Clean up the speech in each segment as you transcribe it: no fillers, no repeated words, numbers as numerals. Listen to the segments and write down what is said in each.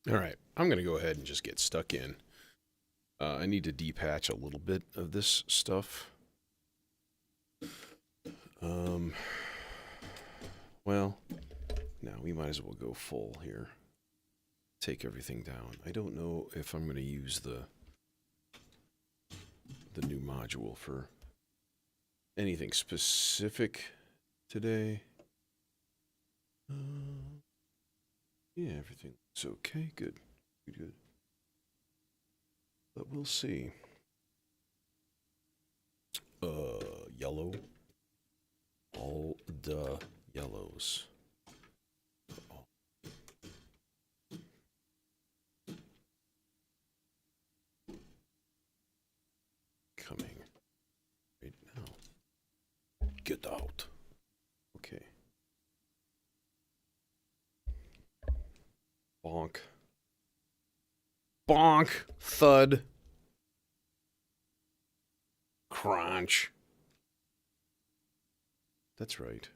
All right, I'm going to go ahead and just get stuck in. I need to depatch a little bit of this stuff. Um, well, now we might as well go full here. Take everything down. I don't know if I'm going to use the new module for anything specific today. Uh, yeah, everything looks okay. Good. Good, good. But we'll see. Yellow. All the yellows. All coming right now. Get out. Okay. Bonk. Bonk. Thud. Crunch. That's right.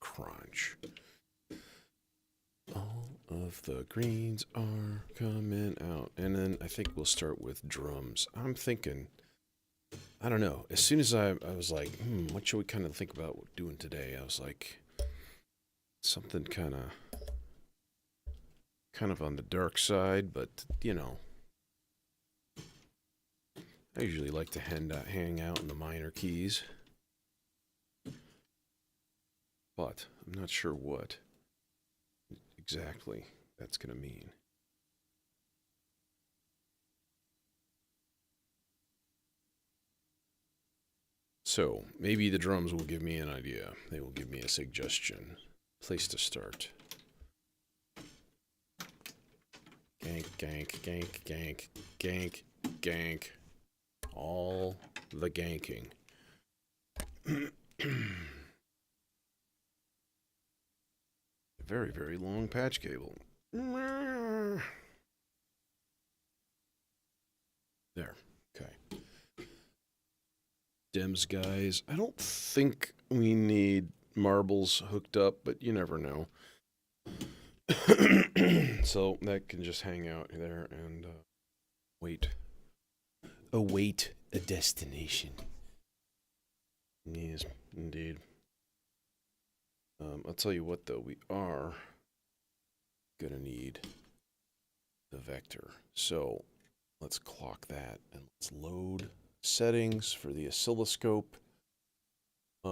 Crunch. All of the greens are coming out. And then I think we'll start with drums. I'm thinking, I don't know. As soon as I was like, what should we kind of think about doing today? I was like, something kind of on the dark side, but you know, I usually like to hang out in the minor keys, but I'm not sure what exactly that's going to mean. So maybe the drums will give me an idea. They will give me a suggestion. Place to start. Gank, gank, gank, gank, gank, gank. All the ganking. Very, very long patch cable. There. Okay. Dems, guys. I don't think we need marbles hooked up, but you never know. So that can just hang out there and wait. Await a destination. Yes, indeed. I'll tell you what, though, we are gonna need the vector. So let's clock that and let's load settings for the oscilloscope. I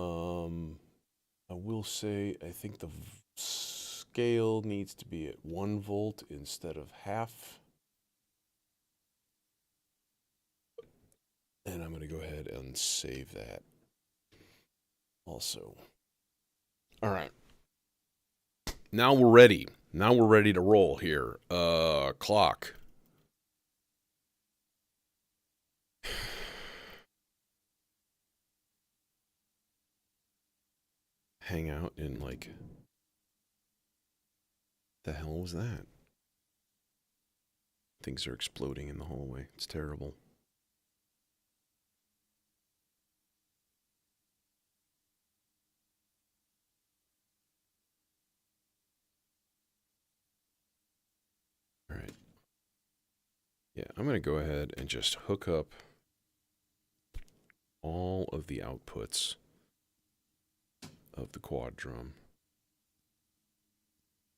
will say I think the scale needs to be at 1 volt instead of half. And I'm going to go ahead and save that also. All right. Now we're ready. Now we're ready to roll here. Clock. Hang out in like. The hell was that? Things are exploding in the hallway. It's terrible. All right. Yeah, I'm going to go ahead and just hook up all of the outputs of the quad drum.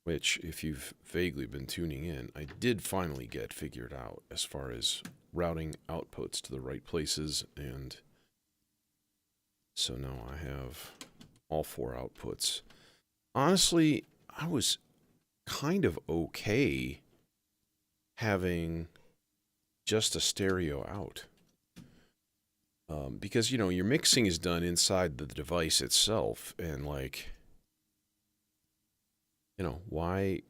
Which, if you've vaguely been tuning in, I did finally get figured out as far as routing outputs to the right places. And so now I have all 4 outputs. Honestly, I was kind of okay having just a stereo out. Because, you know, your mixing is done inside the device itself. And, like, you know, why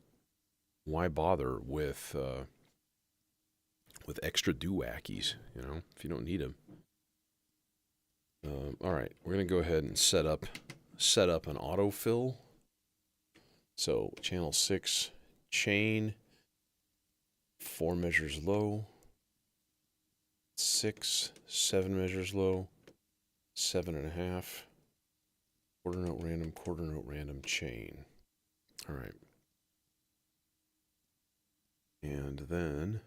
bother with extra doo-wackies, you know, if you don't need them. All right, we're gonna go ahead and set up an autofill. So channel 6 chain, 4 measures low, 6, 7 measures low, 7.5, quarter note random chain. All right. And then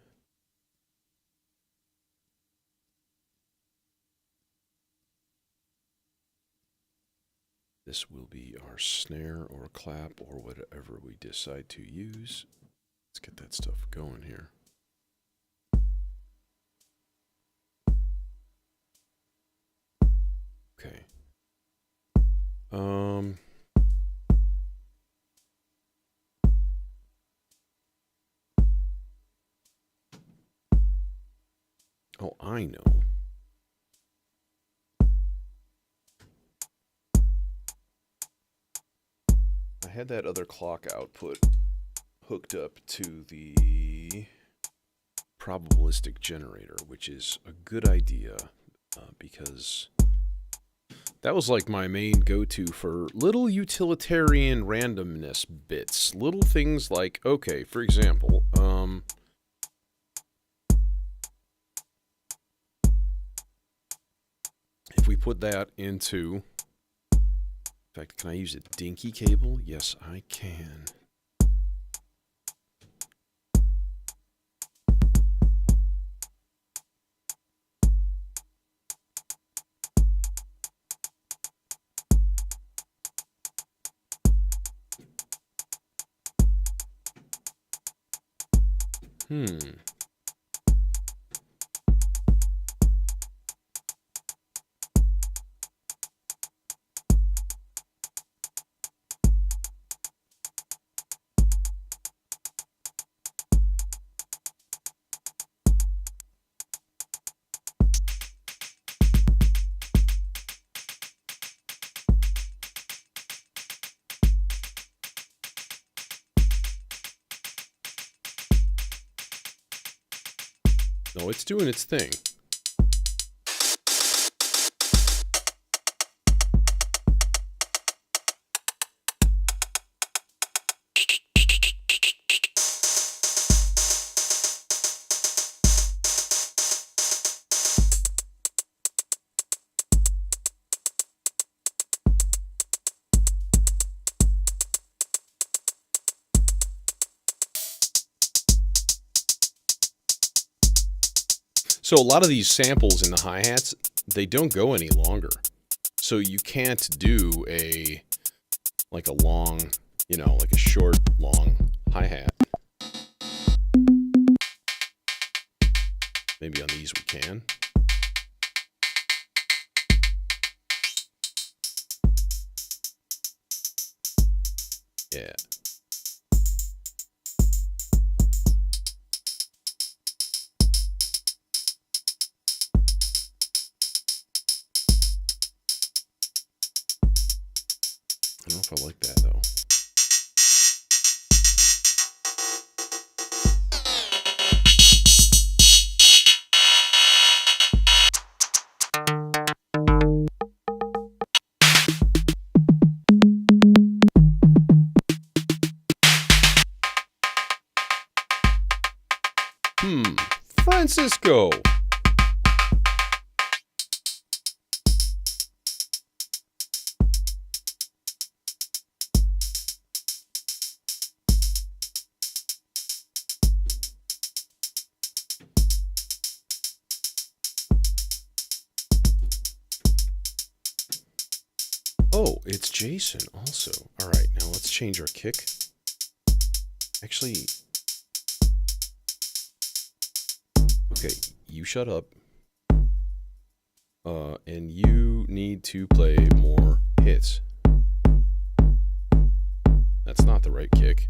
this will be our snare or clap or whatever we decide to use. Let's get that stuff going here. Okay. Oh, I know. I had that other clock output hooked up to the probabilistic generator, which is a good idea because that was like my main go-to for little utilitarian randomness bits. Little things like, okay, for example, if we put that into, in fact, can I use a dinky cable? Yes, I can. No, it's doing its thing. So a lot of these samples in the hi-hats, they don't go any longer. So you can't do like a long, like a short, long hi-hat. Maybe on these we can. Yeah. I don't know if I like that though. Francisco. Oh, it's Jason also. All right, now let's change our kick. Actually, okay, you shut up. And you need to play more hits. That's not the right kick.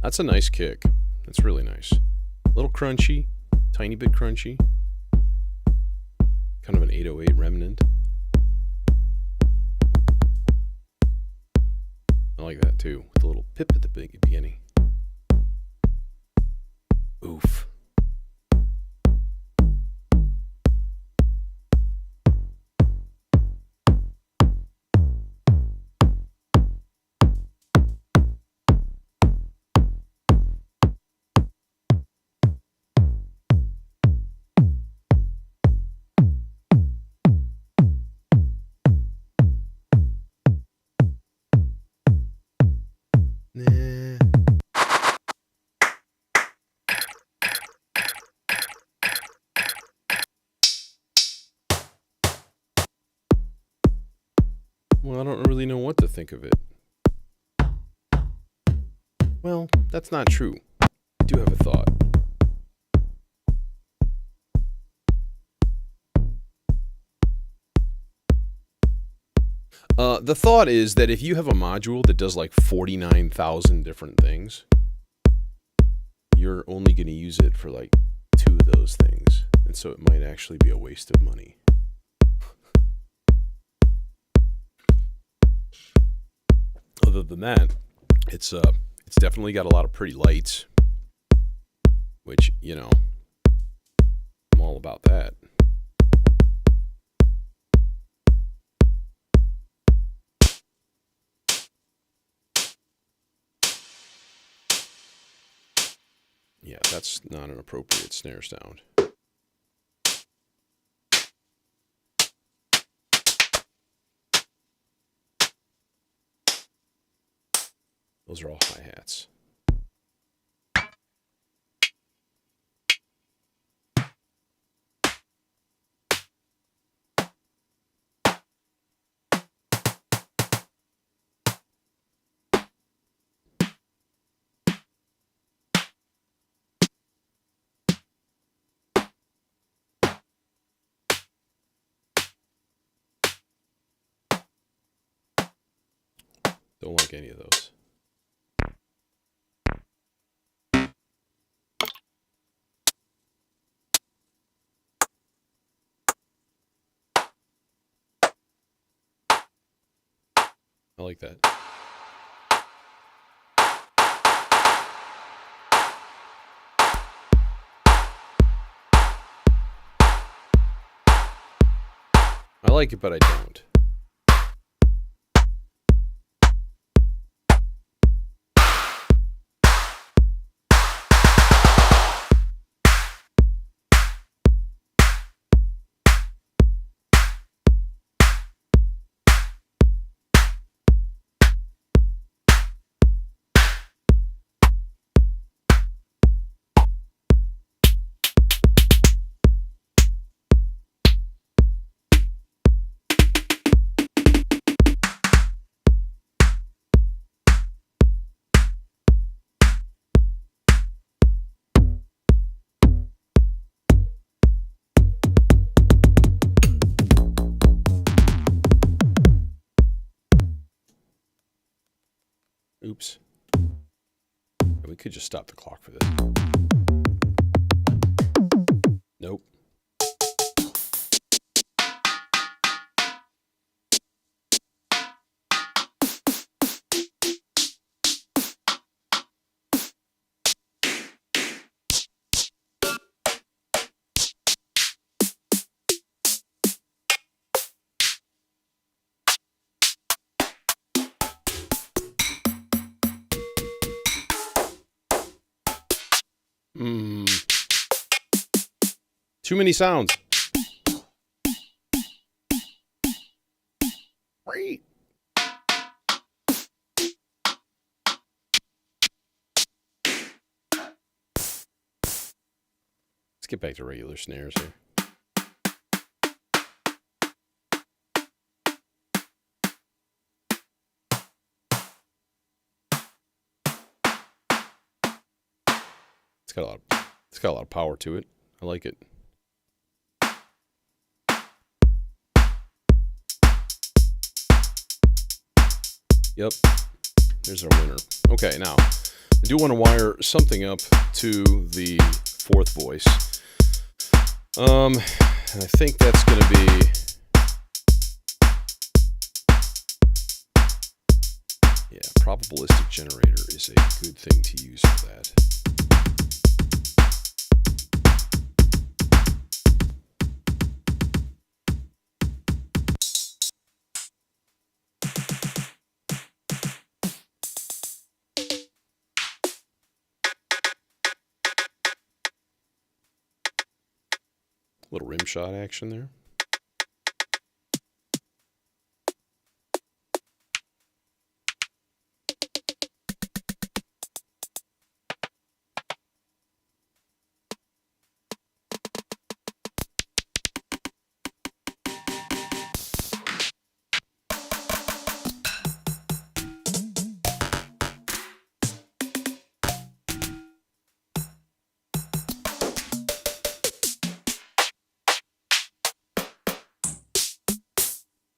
That's a nice kick. That's really nice. A little crunchy, tiny bit crunchy. Kind of an 808 remnant. I like that too, with a little pip at the beginning. Oof. Well, I don't really know what to think of it. Well, that's not true. I do have a thought. The thought is that if you have a module that does like 49,000 different things, you're only going to use it for like 2 of those things. And so it might actually be a waste of money. Other than that, it's definitely got a lot of pretty lights, which, you know, I'm all about that. Yeah, that's not an appropriate snare sound. Those are all hi-hats. Don't like any of those. I like that. I like it, but I don't. Oops. We could just stop the clock for this. Nope. Too many sounds. Great. Let's get back to regular snares here. It's got a lot of power to it. I like it. Yep, there's our winner. Okay, now, I do want to wire something up to the 4th voice. And I think that's going to be... Yeah, probabilistic generator is a good thing to use for that. Little rim shot action there.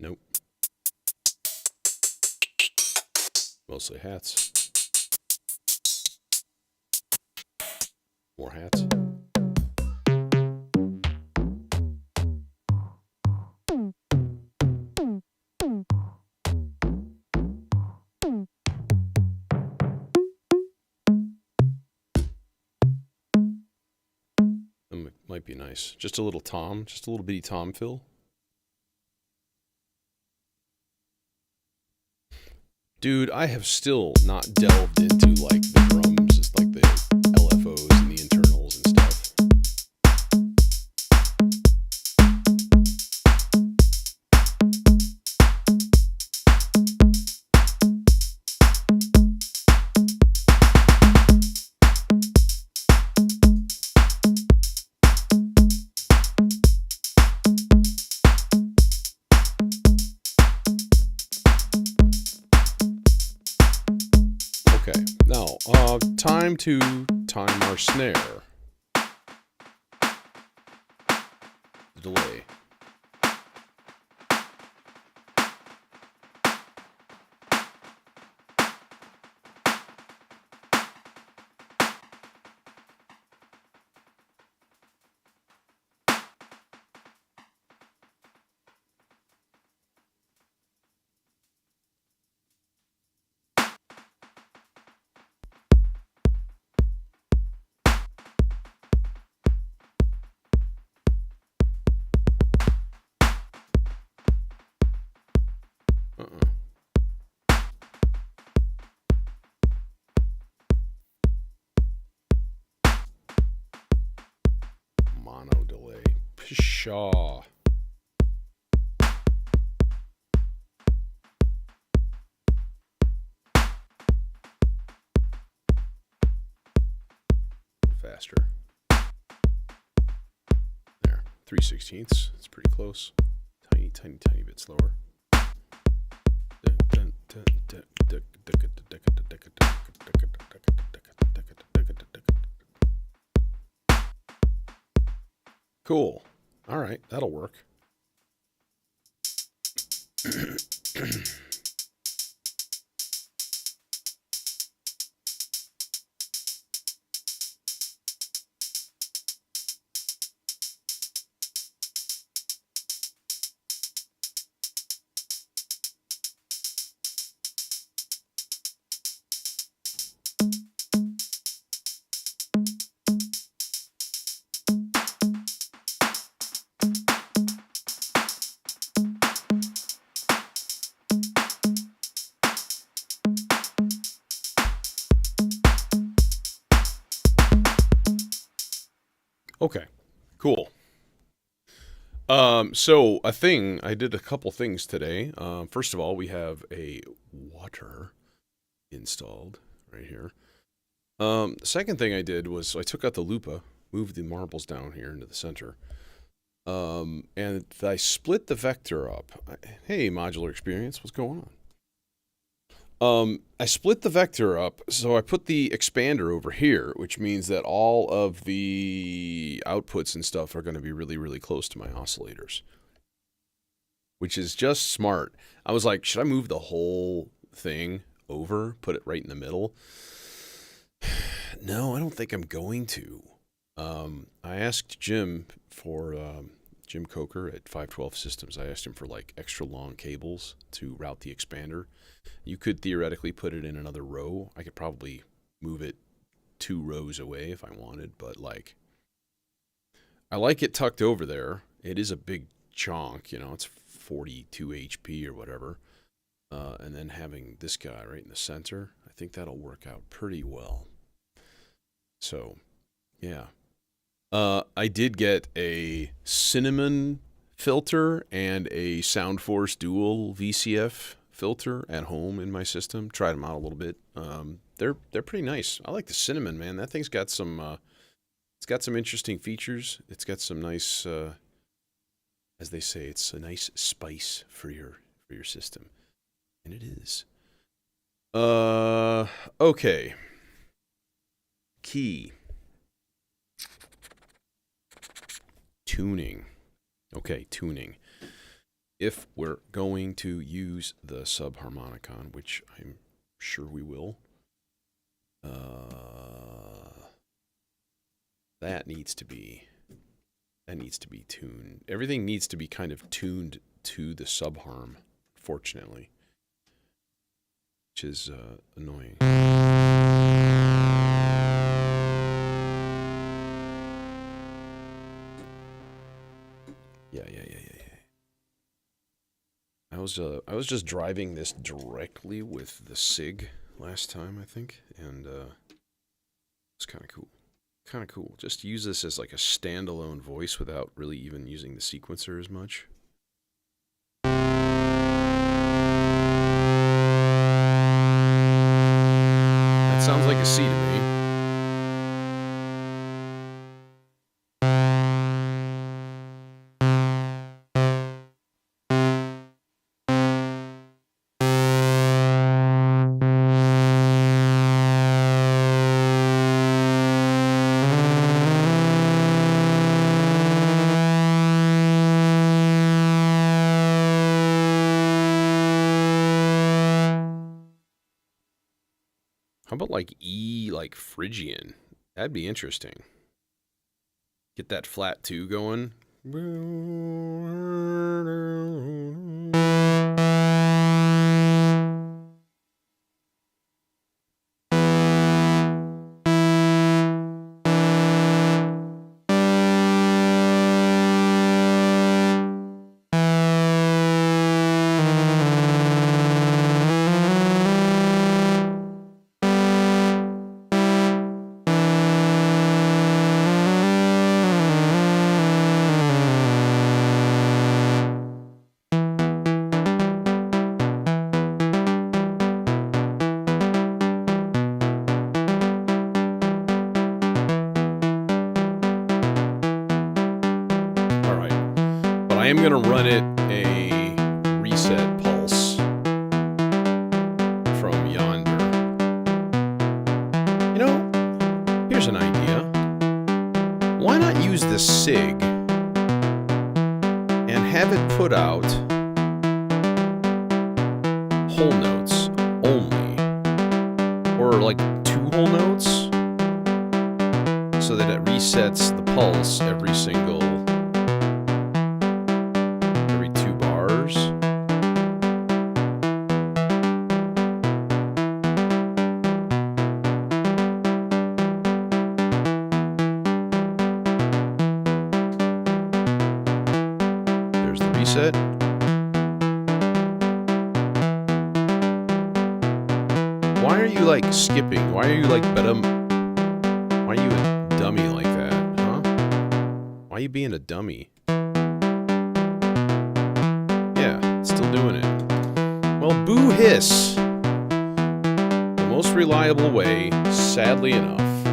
Nope. Mostly hats. More hats. Might be nice. Just a little tom. Just a little bitty tom fill. Dude, I have still not delved into, like, the drums, like the LFOs and the internals and stuff. Okay, now, time to time our snare. Delay. Mono delay. Pshaw. Faster. There. 3/16. It's pretty close. Tiny, tiny, tiny bit slower. Cool. All right, that'll work. Okay, cool. So I did a couple things today. First of all, we have a water installed right here. The second thing I did was I took out the lupa, moved the marbles down here into the center, and I split the vector up. Hey, modular experience, what's going on? I split the vector up, so I put the expander over here, which means that all of the outputs and stuff are going to be really, really close to my oscillators, which is just smart. I was like, should I move the whole thing over, put it right in the middle? No, I don't think I'm going to. I asked Jim for Jim Coker at 512 Systems. I asked him for like extra long cables to route the expander. You could theoretically put it in another row. I could probably move it 2 rows away if I wanted, but like, I like it tucked over there. It is a big chunk, it's 42 HP or whatever. And then having this guy right in the center, I think that'll work out pretty well. So, yeah. I did get a Cinnamon filter and a Soundforce Dual VCF filter at home in my system. Tried them out a little bit. They're pretty nice. I like the Cinnamon, man. That thing's got some it's got some interesting features. It's got some nice as they say, it's a nice spice for your system. And it is. Okay. Key. Tuning. Okay, tuning. if we're going to use the subharmonicon, which I'm sure we will, that needs to be tuned. Everything needs to be kind of tuned to the subharm, fortunately, which is annoying. Yeah. I was just driving this directly with the SIG last time, I think, and it's kind of cool. Kind of cool. Just use this as like a standalone voice without really even using the sequencer as much. That sounds like a C to me. How about like E, like Phrygian? That'd be interesting. Get that flat 2 going. I am going to run it a reset pulse from yonder. You know, here's an idea. Why not use the SIG and have it put out whole notes only, or like 2 whole notes, so that it resets the pulse every 2 bars. There's the reset. Why are you like skipping? Why are you like why are you a dummy like that, huh? Why are you being a dummy? Still doing it. Well, boo hiss. The most reliable way, sadly enough,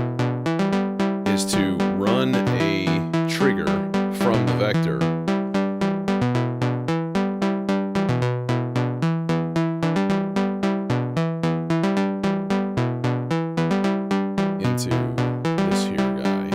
is to run a trigger from the vector into this here guy.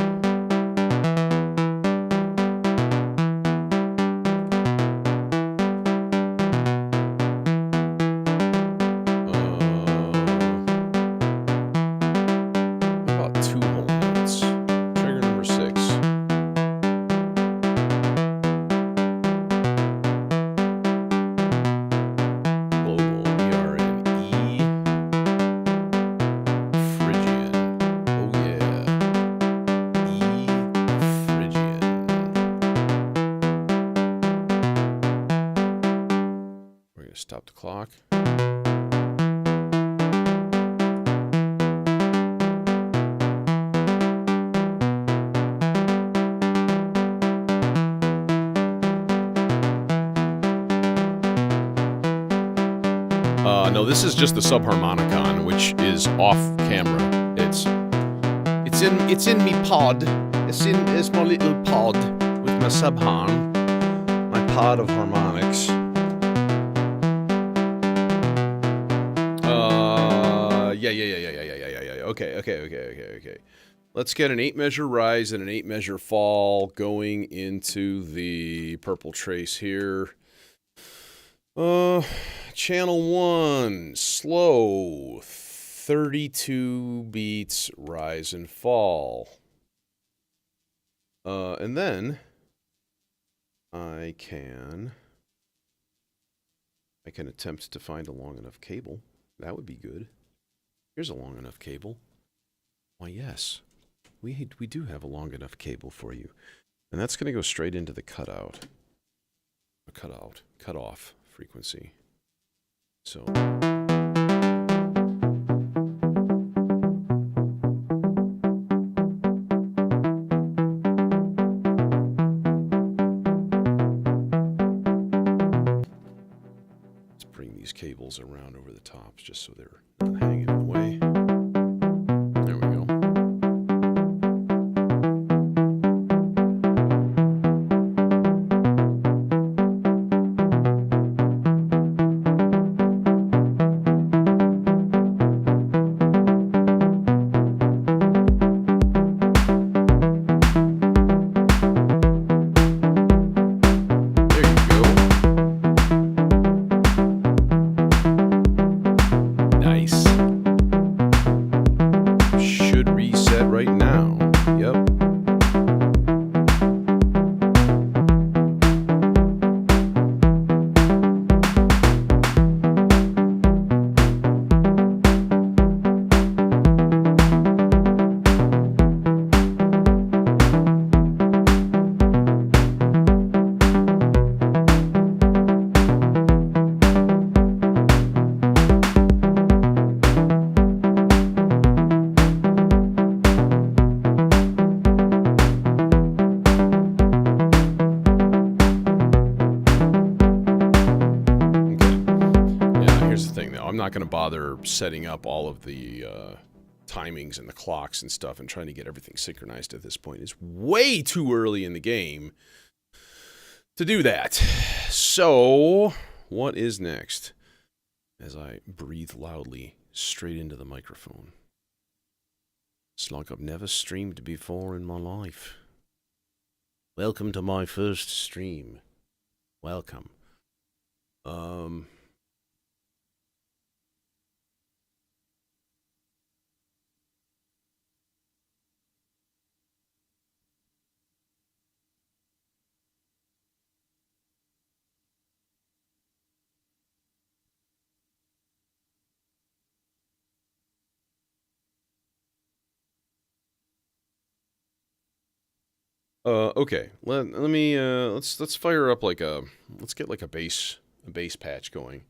Stop the clock. No, this is just the subharmonicon, which is off camera. It's in me pod. It's my little pod with my subharm, my pod of harmonics. Yeah. Okay. Let's get an 8 measure rise and an 8 measure fall going into the purple trace here. Uh, channel 1, slow, 32 beats, rise and fall. And then I can attempt to find a long enough cable. That would be good. Here's a long enough cable. Why, yes. We do have a long enough cable for you. And that's going to go straight into the cutoff frequency. So let's bring these cables around over the tops just so they're not hanging in the way. There we go. I'm not going to bother setting up all of the timings and the clocks and stuff and trying to get everything synchronized at this point. It's way too early in the game to do that. So, what is next? As I breathe loudly straight into the microphone. It's like I've never streamed before in my life. Welcome to my first stream. Welcome. Okay. Let's fire up let's get like a bass patch going.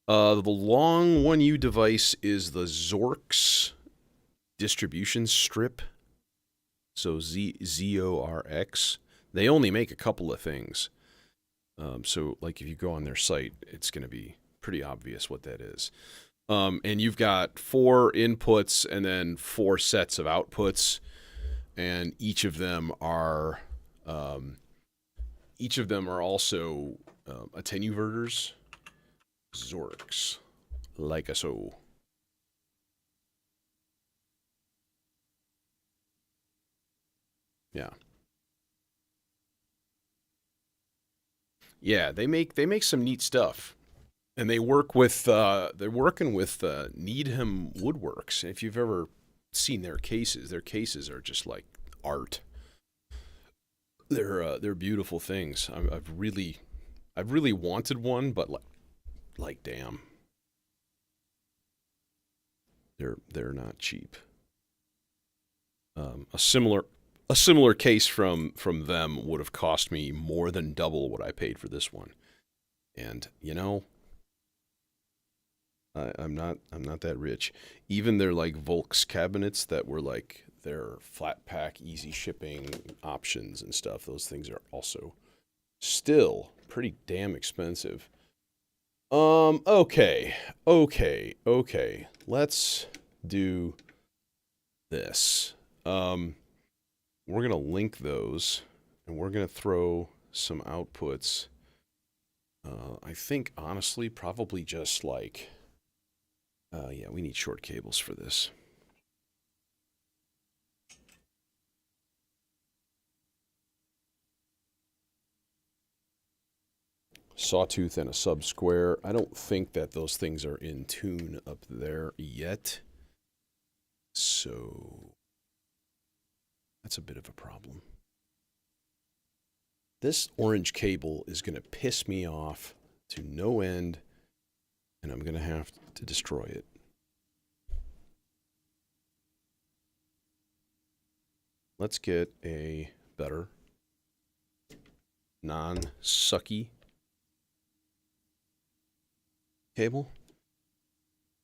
The long 1U device is the Zorx distribution strip. So ZORX. They only make a couple of things. So like if you go on their site, it's going to be pretty obvious what that is. And you've got 4 inputs and then 4 sets of outputs. And each of them are also attenuverters. Zorx, like so. Yeah. Yeah, they make some neat stuff. And they work with they're working with Needham Woodworks. If you've ever seen their cases are just like art. They're beautiful things. I've really wanted one, but like damn, they're not cheap. A similar case from them would have cost me more than double what I paid for this one. And you know, I'm not that rich. Even their like Volks cabinets that were like their flat pack, easy shipping options and stuff. Those things are also still pretty damn expensive. Okay. Let's do this. We're gonna link those, and we're gonna throw some outputs. I think honestly, probably just like, yeah, we need short cables for this. sawtooth and a sub-square. I don't think that those things are in tune up there yet. So that's a bit of a problem. This orange cable is going to piss me off to no end, and I'm going to have to destroy it. Let's get a better non-sucky cable.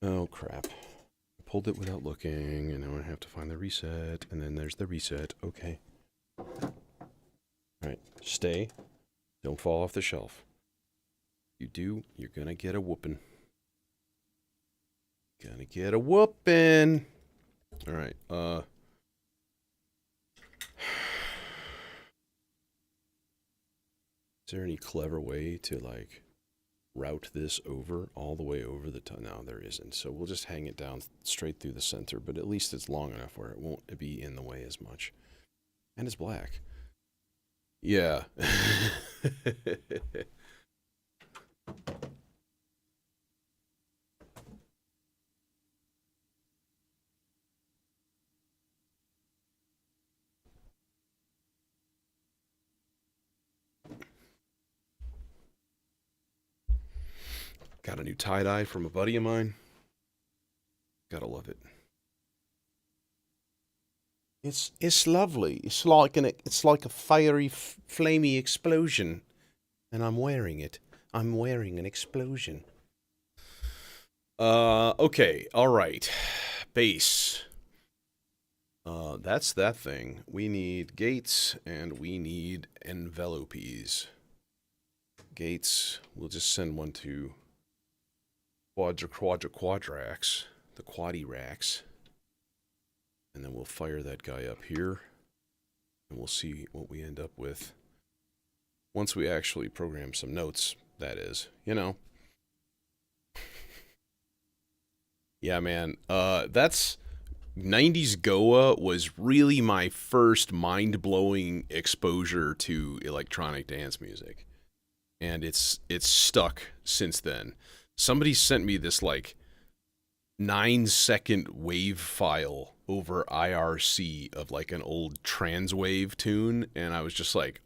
Oh, crap. I pulled it without looking, and now I have to find the reset, and then there's the reset. Okay. Alright, stay. Don't fall off the shelf. If you do, you're gonna get a whooping. Gonna get a whooping! Alright, is there any clever way to, like, route this over, all the way over the top? No, there isn't. So we'll just hang it down straight through the center, but at least it's long enough where it won't be in the way as much. And it's black. Yeah. Got a new tie-dye from a buddy of mine. Gotta love it. It's lovely. It's like a fiery, flamey explosion, and I'm wearing it. I'm wearing an explosion. Okay, all right. Bass. That's that thing. We need gates and we need envelopes. Gates. We'll just send one to quadrax, the quaddy racks, and then we'll fire that guy up here, and we'll see what we end up with once we actually program some notes, that is, you know. Yeah, man, that's 90s Goa was really my first mind-blowing exposure to electronic dance music, and it's stuck since then. Somebody sent me this, like, 9-second wave file over IRC of, like, an old Transwave tune, and I was just like,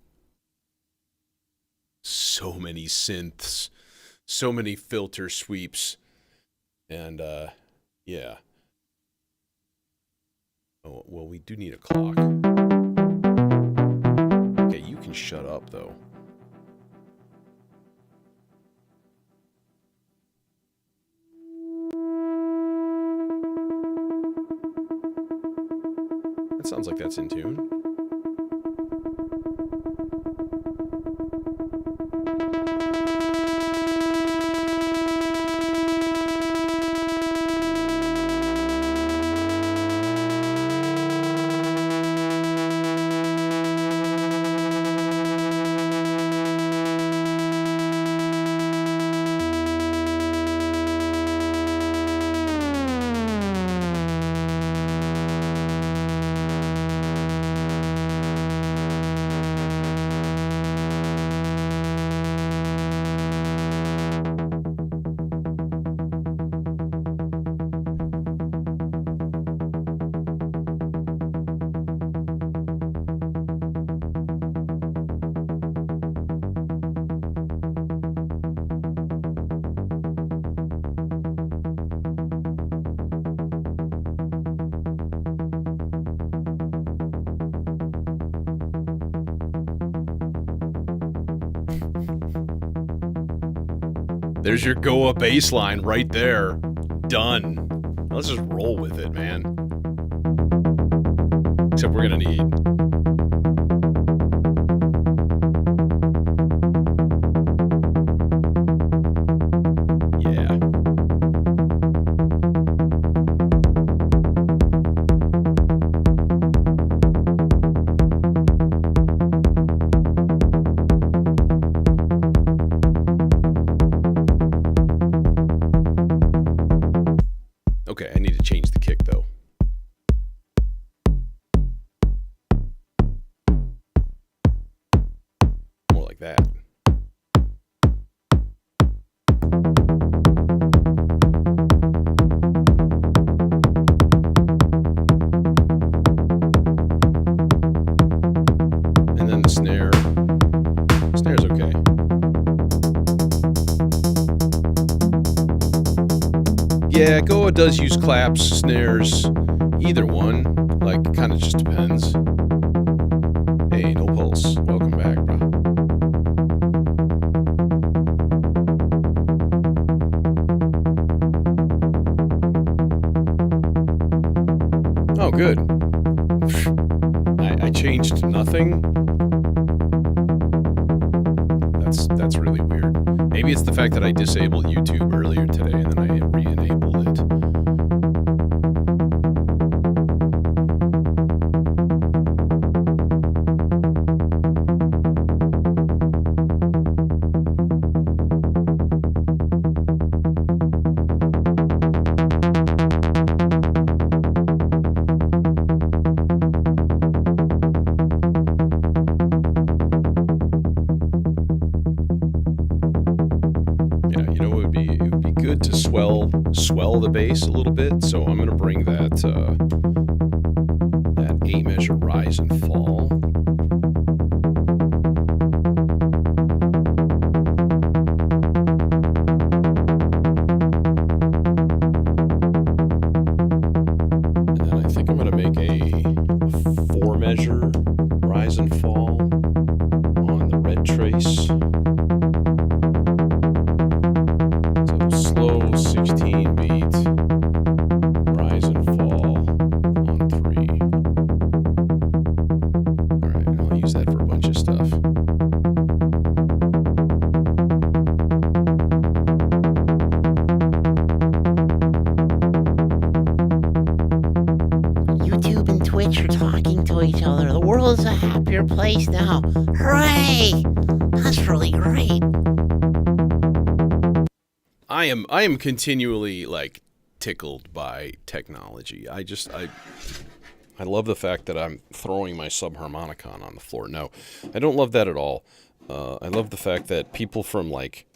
so many synths, so many filter sweeps, and, yeah. Oh, well, we do need a clock. Okay, you can shut up, though. Sounds like that's in tune. There's your Goa bass line right there. Done. Let's just roll with it, man. Except we're gonna need... Yeah. Okay, I need to change the kick, though. More like that. Yeah, Goa does use claps, snares, either one. Like, kind of just depends. Hey, no pulse. Welcome back, bro. Oh, good. I changed nothing. That's really weird. Maybe it's the fact that I disabled YouTube earlier today and then I re-enabled it. Swell the bass a little bit, so I'm gonna bring that A measure rise and fall. And then I think I'm gonna make a 4 measure rise and fall on the red trace. Slow 16 beat rise and fall on 3. Alright, I'll use that for a bunch of stuff. YouTube and Twitch are talking to each other. The world is a happier place now. Hooray! That's really great. I am continually like tickled by technology. I love the fact that I'm throwing my subharmonicon on the floor. No, I don't love that at all. I love the fact that people from like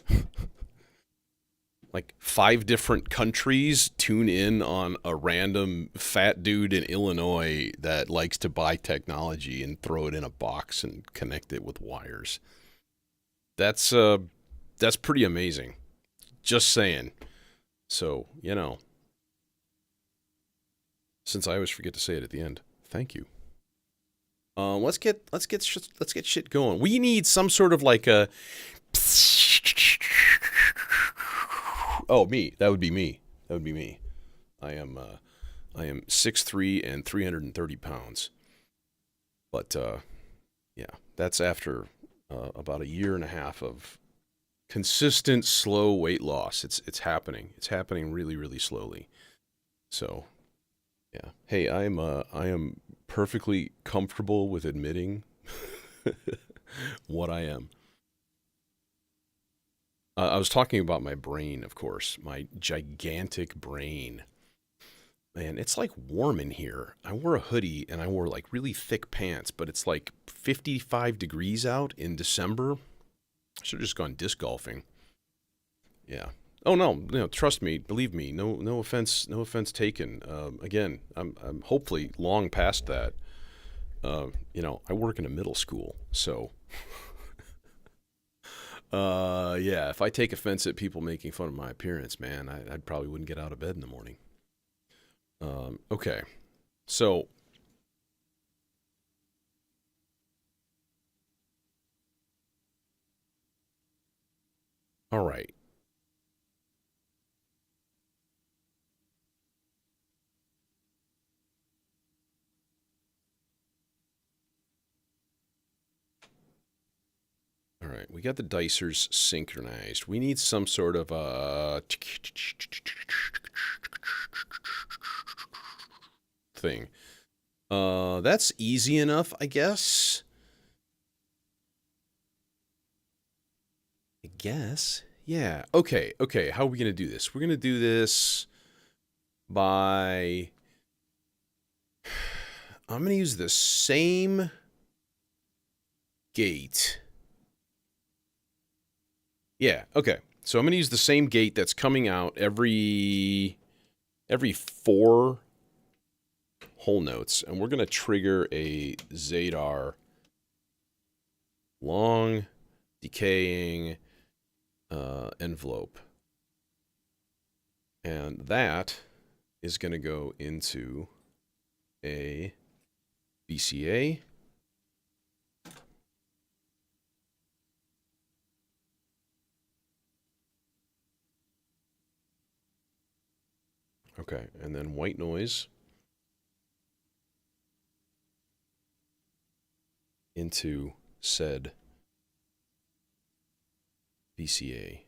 5 different countries tune in on a random fat dude in Illinois that likes to buy technology and throw it in a box and connect it with wires. That's pretty amazing. Just saying. So, you know, since I always forget to say it at the end, thank you. Let's get shit going. We need some sort of like a. Oh, me. That would be me. That would be me. I am 6'3" and 330 pounds. But yeah, that's after about a year and a half of consistent slow weight loss. It's happening. It's happening really, really slowly. So, yeah. Hey, I am perfectly comfortable with admitting what I am. I was talking about my brain, of course, my gigantic brain. Man, it's like warm in here. I wore a hoodie and I wore like really thick pants, but it's like 55 degrees out in December. I should have just gone disc golfing. Yeah. Oh no, trust me, believe me. No offense taken. Again, I'm hopefully long past that. I work in a middle school, so yeah. If I take offense at people making fun of my appearance, man, I probably wouldn't get out of bed in the morning. Okay, so. All right. All right, we got the dicers synchronized. We need some sort of thing. That's easy enough, I guess. Yeah. Okay. How are we going to do this? We're going to do this by... I'm going to use the same gate. Yeah, okay. So I'm going to use the same gate that's coming out every 4 whole notes. And we're going to trigger a Zadar long, decaying... envelope. And that is going to go into a VCA. Okay, and then white noise into said VCA.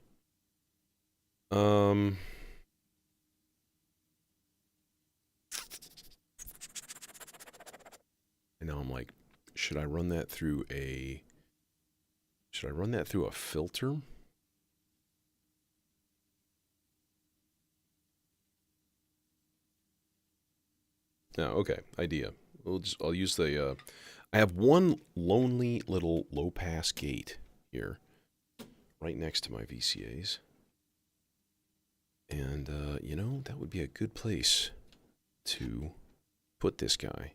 And now I'm like, should I run that through a filter? No, okay, idea. I'll use the I have one lonely little low pass gate here right next to my VCAs. And you know, that would be a good place to put this guy.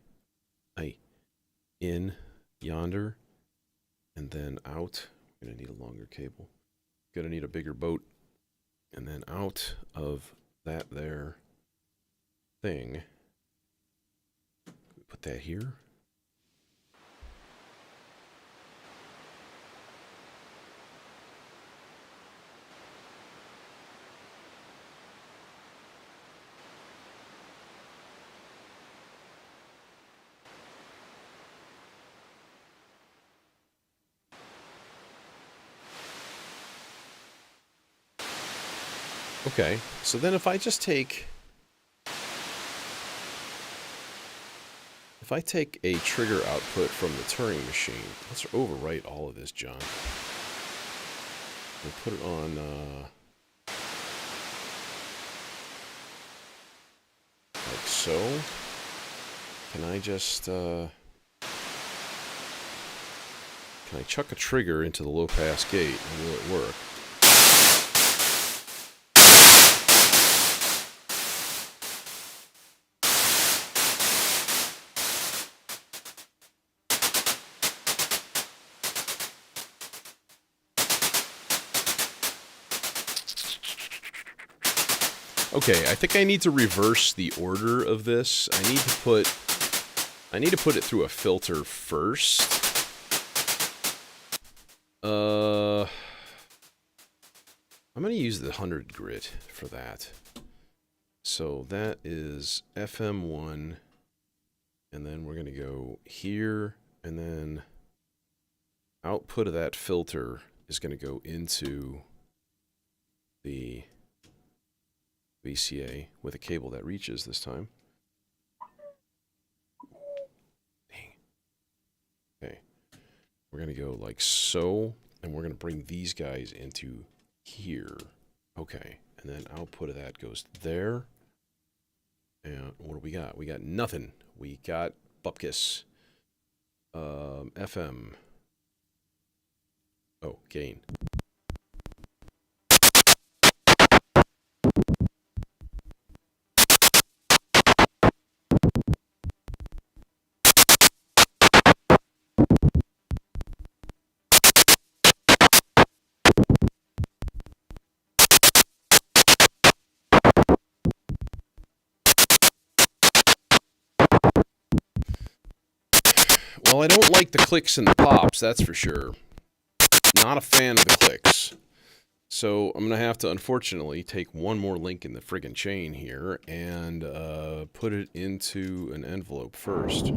In yonder and then out. I'm gonna need a longer cable. Gonna need a bigger boat. And then out of that there thing. Put that here. Okay, so then if I take a trigger output from the Turing machine, let's overwrite all of this junk. We'll put it on, like so. Can I just, can I chuck a trigger into the low-pass gate and will it work? Okay, I think I need to reverse the order of this. I need to put it through a filter first. I'm gonna use the 100 grit for that. So that is FM1, and then we're gonna go here, and then output of that filter is gonna go into the VCA with a cable that reaches this time. Dang. Okay. We're going to go like so, and we're going to bring these guys into here. Okay. And then output of that goes there. And what do we got? We got nothing. We got bupkis. FM. Oh, gain. Well, I don't like the clicks and the pops, that's for sure. Not a fan of the clicks. So I'm going to have to, unfortunately, take one more link in the friggin' chain here and put it into an envelope first.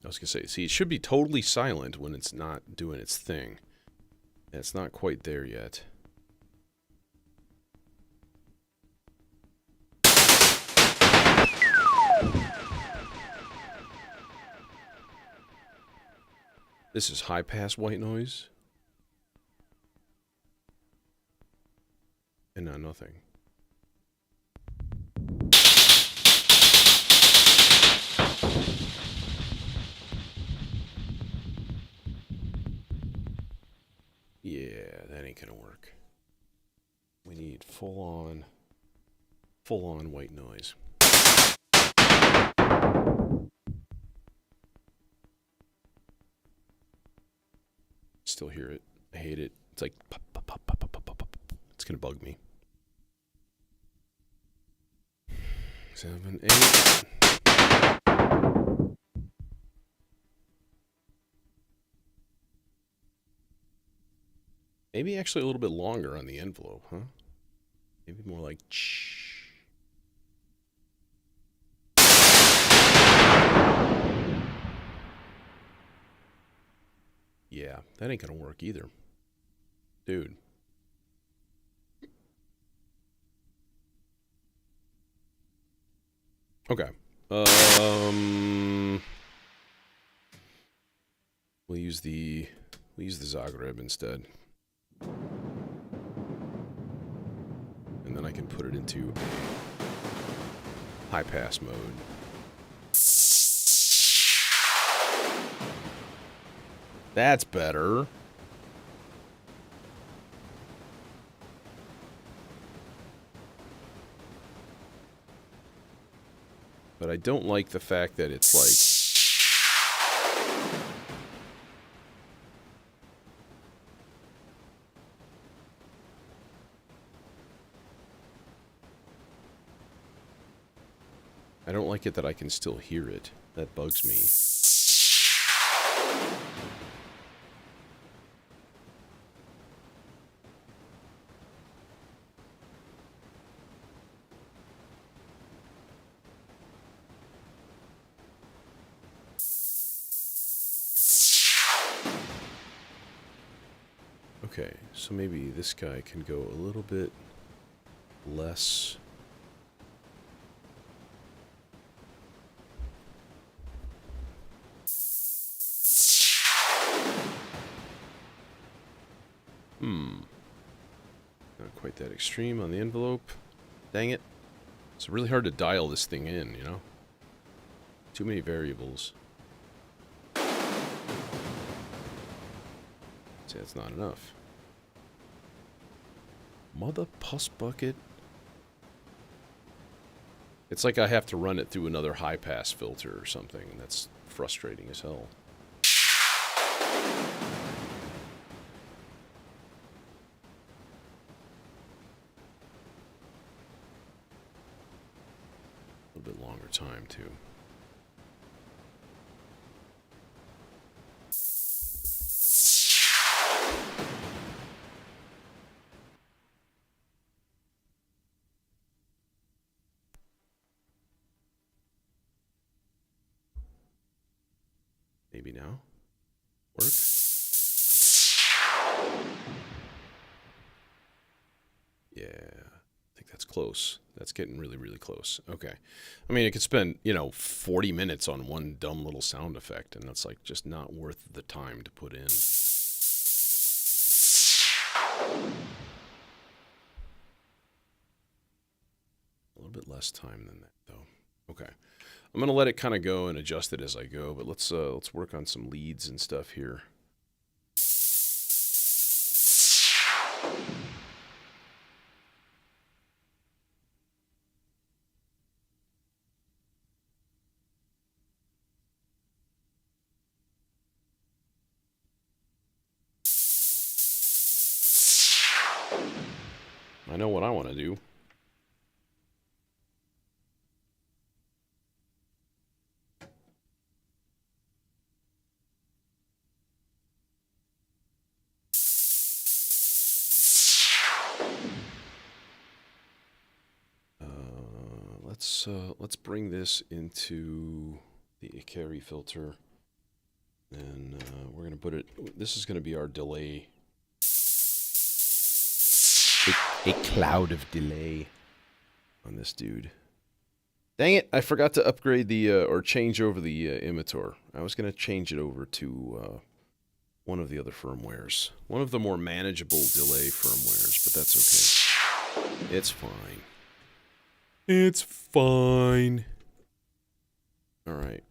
I was going to say, see, it should be totally silent when it's not doing its thing. And it's not quite there yet. This is high pass white noise. And now nothing. Yeah, that ain't gonna work. We need full-on white noise. Still hear it. I hate it. It's like pop, pop, pop, pop, pop, pop, pop, pop. It's gonna bug me. 7, 8. Maybe actually a little bit longer on the envelope, huh? Maybe more like shh. Yeah, that ain't gonna work either. Dude. Okay. We'll use the Zagreb instead. And then I can put it into high pass mode. That's better. But I don't like the fact that it's like... I don't like it that I can still hear it. That bugs me. Okay, so maybe this guy can go a little bit less. Not quite that extreme on the envelope. Dang it. It's really hard to dial this thing in, you know? Too many variables. See, that's not enough. Mother puss bucket. It's like I have to run it through another high pass filter or something, and that's frustrating as hell. A little bit longer time, too. Maybe now? Work? Yeah, I think that's close. That's getting really, really close. Okay. I mean, it could spend, 40 minutes on one dumb little sound effect, and that's, like, just not worth the time to put in. A little bit less time than that, though. Okay. I'm going to let it kind of go and adjust it as I go, but let's work on some leads and stuff here. I know what I want to do. Let's bring this into the Ikari filter, and we're gonna put it. This is gonna be our delay. A cloud of delay on this dude. Dang it! I forgot to upgrade the or change over the emitter. I was gonna change it over to one of the other firmwares. One of the more manageable delay firmwares, but that's okay. It's fine. It's fine. All right.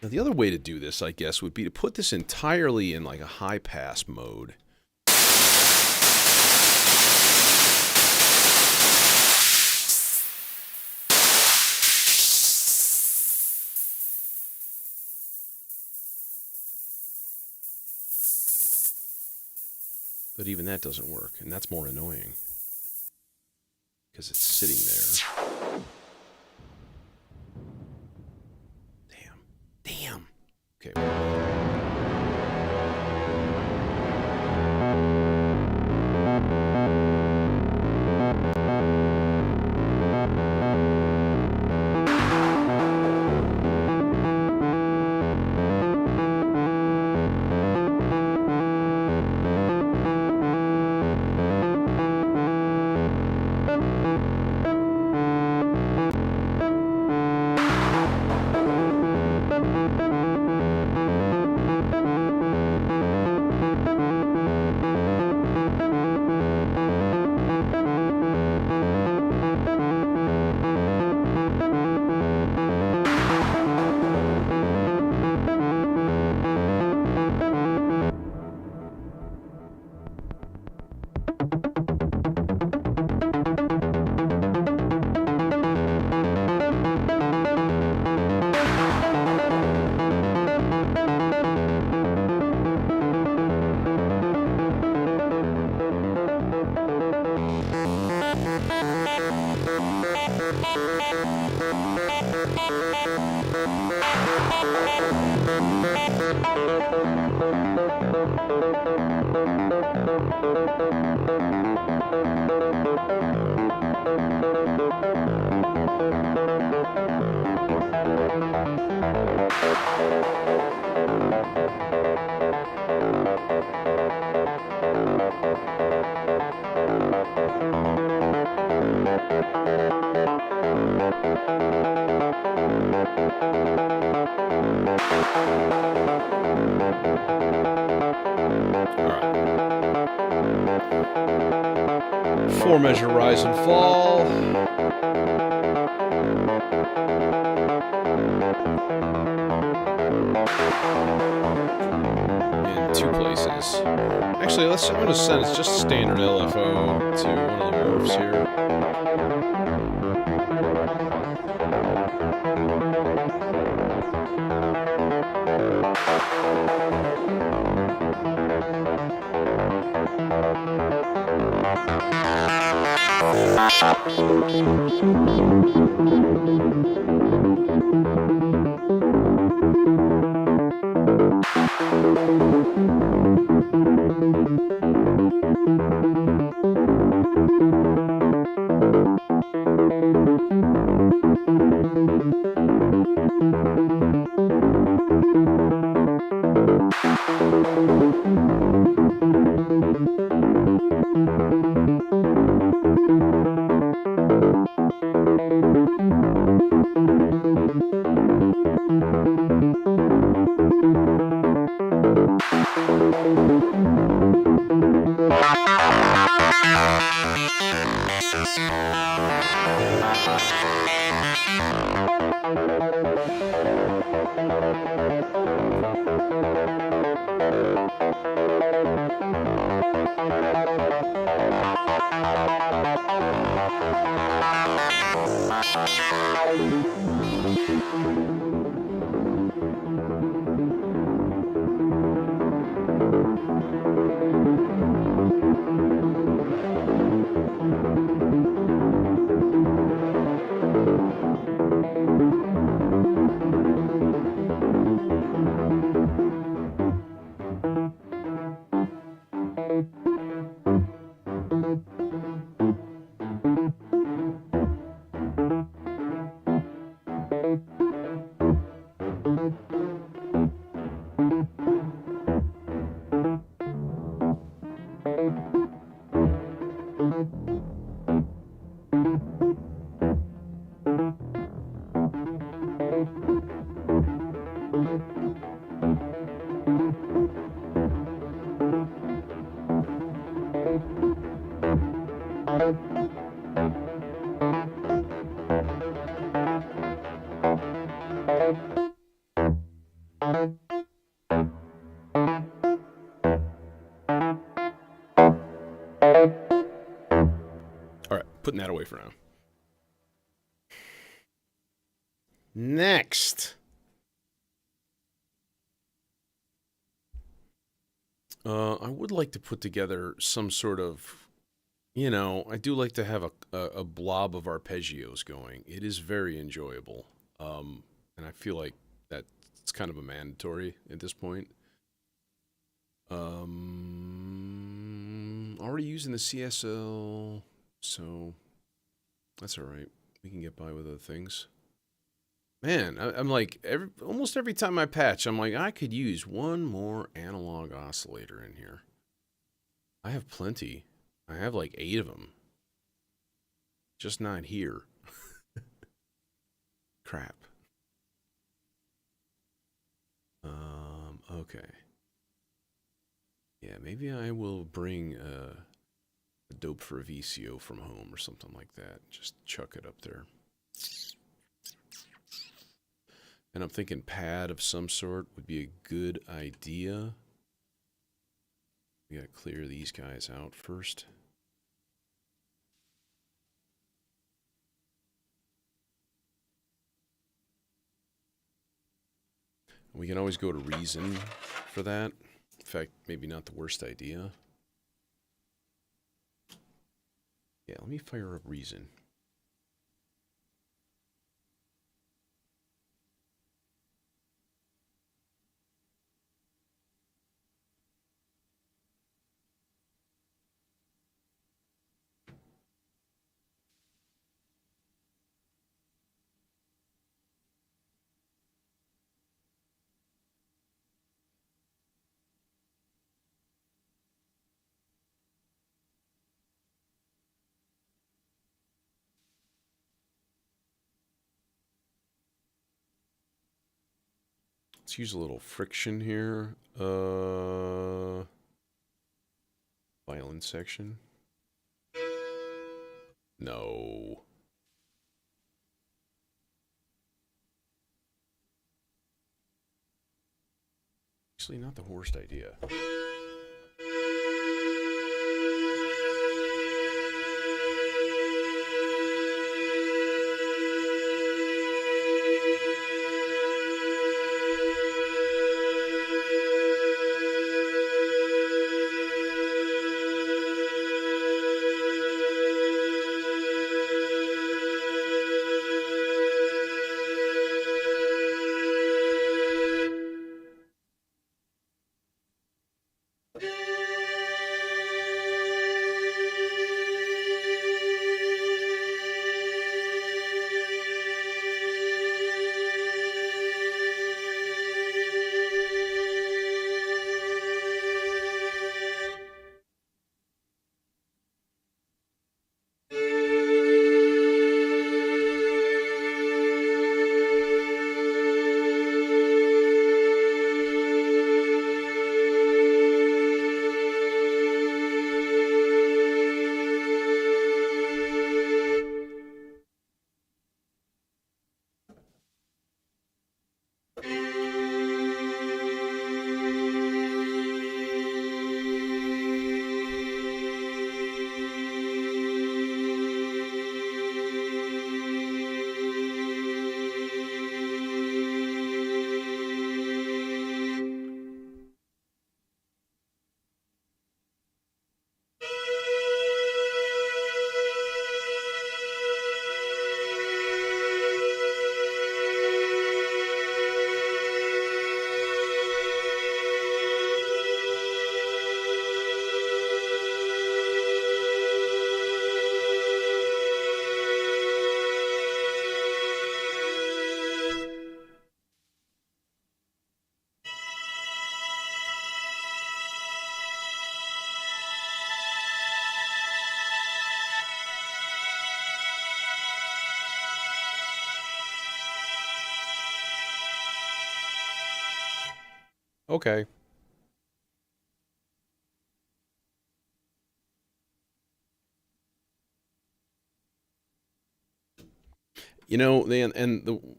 Now, the other way to do this, I guess, would be to put this entirely in like a high-pass mode. But even that doesn't work, and that's more annoying. Because it's sitting there. Damn. Okay. Four measure rise and fall. In two places. Actually, I'm going to set it just standard LFO to one of the morphs here. for now. Next. I would like to put together some sort of, I do like to have a blob of arpeggios going. It is very enjoyable. And I feel like that's kind of a mandatory at this point. Already using the CSL, so that's all right. We can get by with other things. Man, I'm like, almost every time I patch, I'm like, I could use one more analog oscillator in here. I have plenty. I have like 8 of them. Just not here. Crap. Okay. Yeah, maybe I will bring a dope for a VCO from home or something like that. Just chuck it up there. And I'm thinking pad of some sort would be a good idea. We gotta clear these guys out first. We can always go to Reason for that. In fact, maybe not the worst idea. Yeah, let me fire up Reason. Let's use a little friction here. Violin section. No. Actually, not the worst idea. Okay.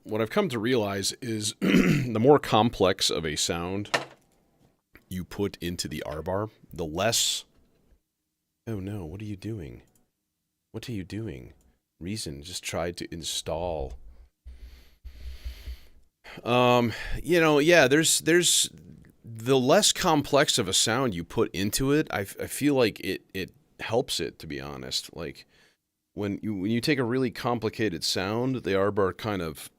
What I've come to realize is the more complex of a sound you put into the R bar, the less. Oh no! What are you doing? What are you doing? reason. Just tried to install. Yeah, there's the less complex of a sound you put into it, I feel like it helps it, to be honest. Like when you take a really complicated sound, the arbor kind of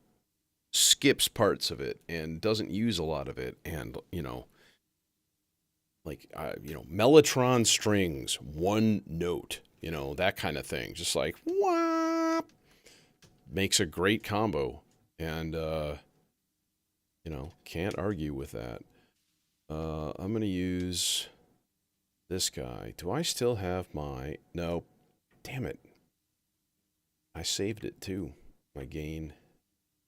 skips parts of it and doesn't use a lot of it, and mellotron strings, one note, that kind of thing, just like wah, makes a great combo, and can't argue with that. I'm gonna use this guy. Do I still have my... No. Damn it. I saved it too. My gain.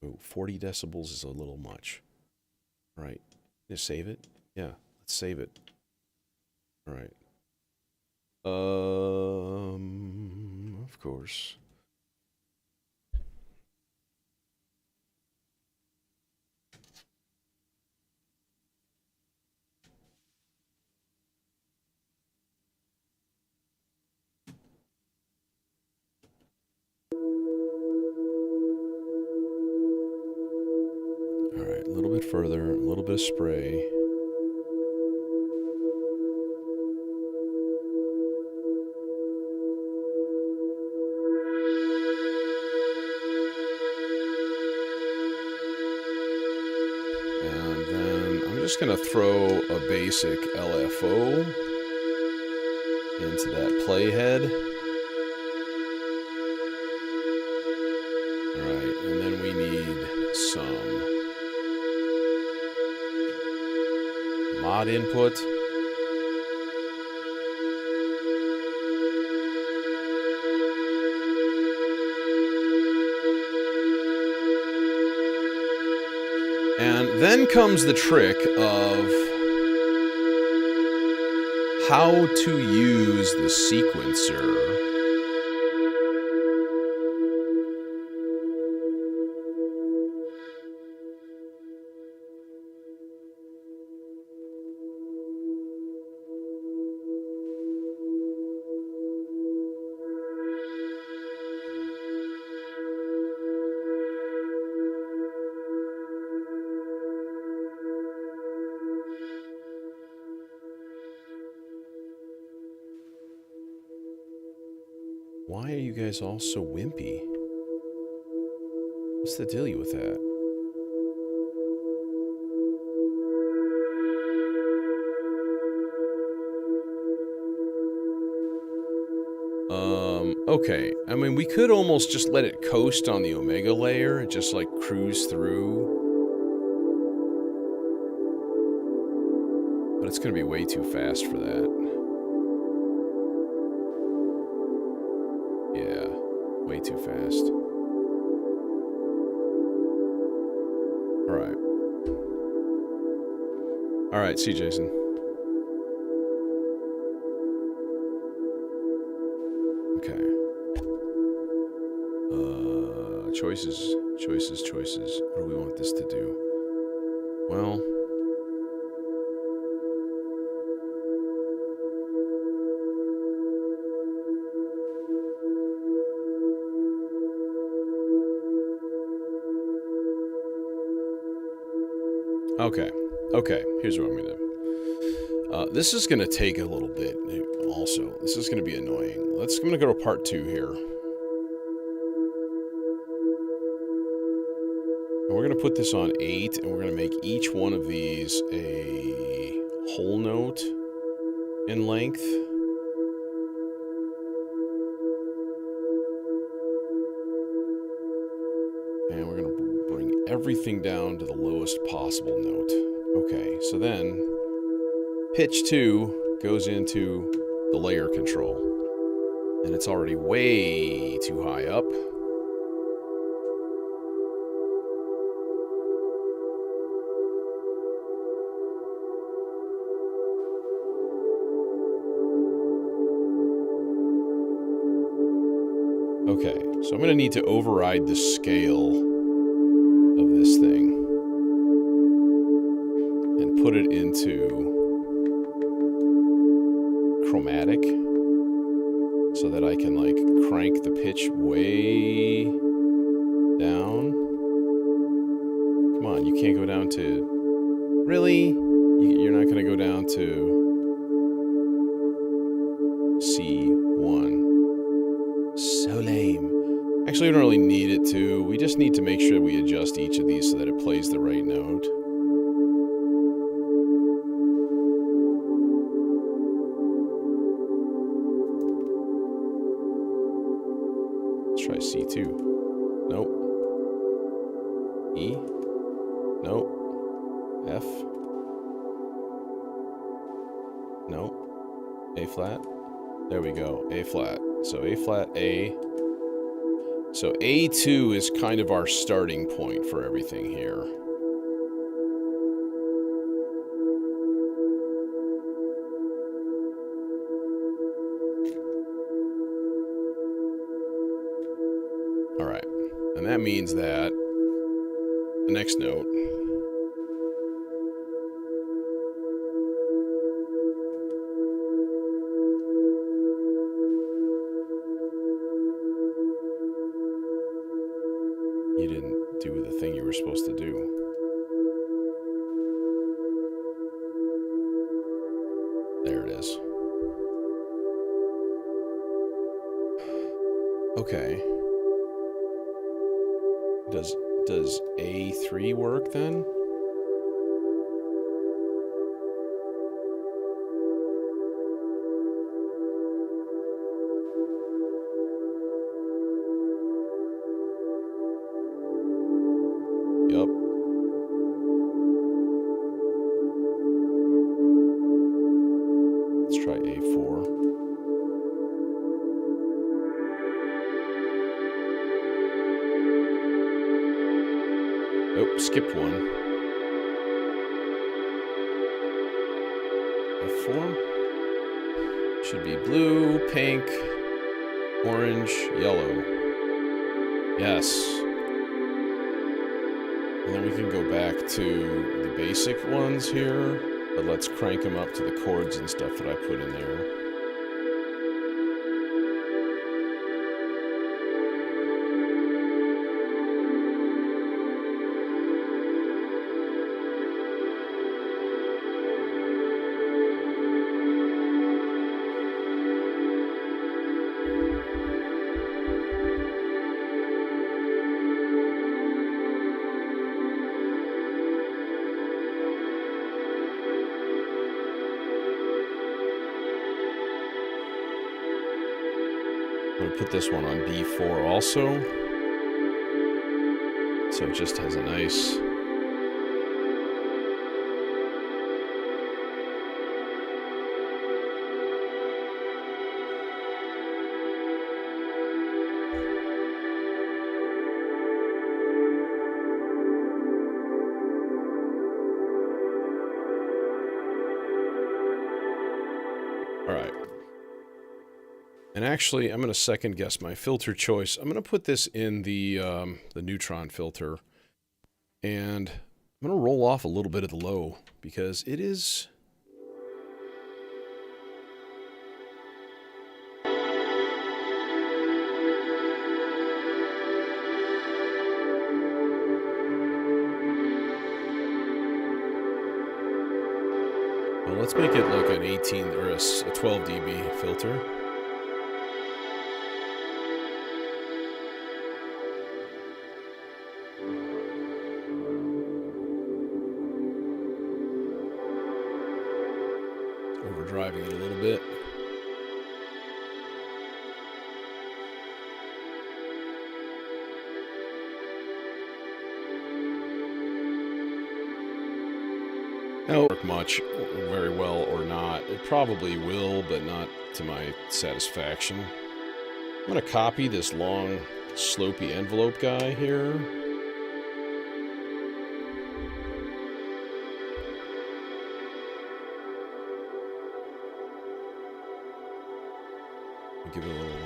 Oh, 40 decibels is a little much. All right. Just save it? Yeah, let's save it. All right. Of course. All right, a little bit further, a little bit of spray. And then I'm just going to throw a basic LFO into that playhead. All right, and then we need some mod input. And then comes the trick of how to use the sequencer. Why are you guys all so wimpy? What's the deal with that? Okay. I mean, we could almost just let it coast on the Omega layer and just like cruise through. But it's going to be way too fast for that. Yeah, way too fast. Alright. Alright, see you, Jason. Okay. Choices. What do we want this to do? Well... Okay, here's what I'm gonna do. This is gonna take a little bit, also. This is gonna be annoying. I'm gonna go to part 2 here. And we're gonna put this on 8, and we're gonna make each one of these a whole note in length. And we're gonna bring everything down to the lowest possible note. Okay, so then pitch 2 goes into the layer control, and it's already way too high up. Okay, so I'm going to need to override the scale of this thing and put it into chromatic. so that I can like crank the pitch way down. Come on, you can't go down to... Really? You're not going to go down to C1. So lame. Actually, we don't really need it to. We just need to make sure we adjust each of these so that it plays the right note. Let's try C2. Nope. E. Nope. F. Nope. A flat. There we go. A flat. So A flat, A. So A2 is kind of our starting point for everything here. All right. And that means that the next note you didn't do the thing you were supposed to do. There it is. Okay. Does A3 work then? Yup. Let's try A4. Oh, skipped one. F4. Should be blue, pink, orange, yellow. Yes. And then we can go back to the basic ones here, but let's crank them up to the chords and stuff that I put in there. I'm going to put this one on B4 also. So it just has a nice... All right. And actually, I'm going to second guess my filter choice. I'm going to put this in the neutron filter. And I'm going to roll off a little bit of the low because it is... Well, let's make it like an 18 or a 12 dB filter. Overdriving it a little bit. Now, work much, very well or not. It probably will, but not to my satisfaction. I'm going to copy this long, slopey envelope guy here. Give it a little...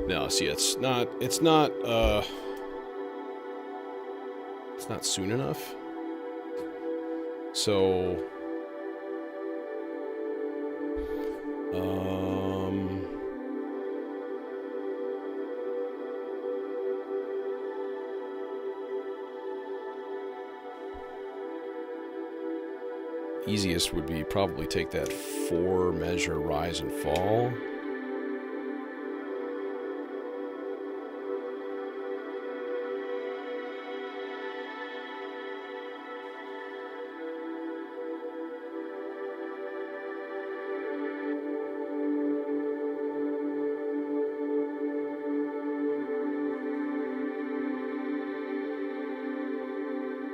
No, see, it's not It's not soon enough. So... easiest would be probably take that 4 measure rise and fall.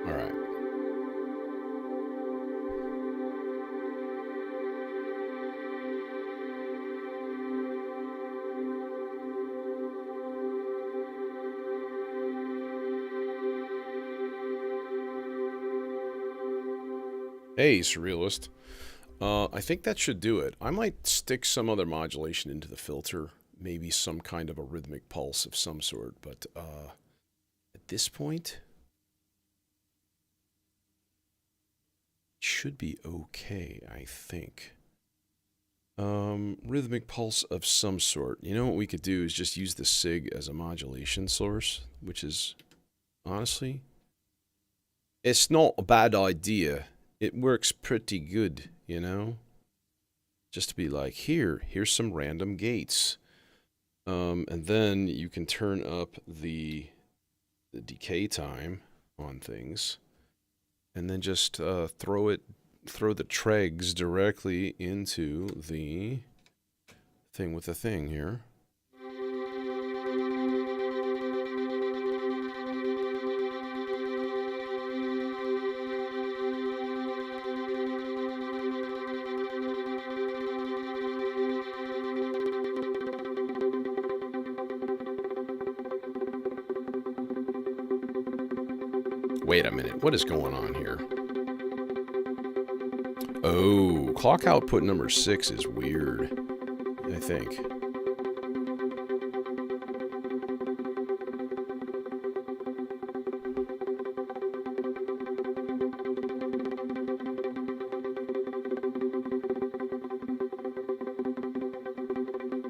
All right. Hey, Surrealist. I think that should do it. I might stick some other modulation into the filter, maybe some kind of a rhythmic pulse of some sort, but at this point, it should be okay, I think. Rhythmic pulse of some sort. You know what we could do is just use the SIG as a modulation source, which is, honestly, it's not a bad idea. It works pretty good, you know? Just to be like, here's some random gates. And then you can turn up the decay time on things. And then just throw the tregs directly into the thing with the thing here. Wait a minute, what is going on here? Oh, clock output number 6 is weird, I think.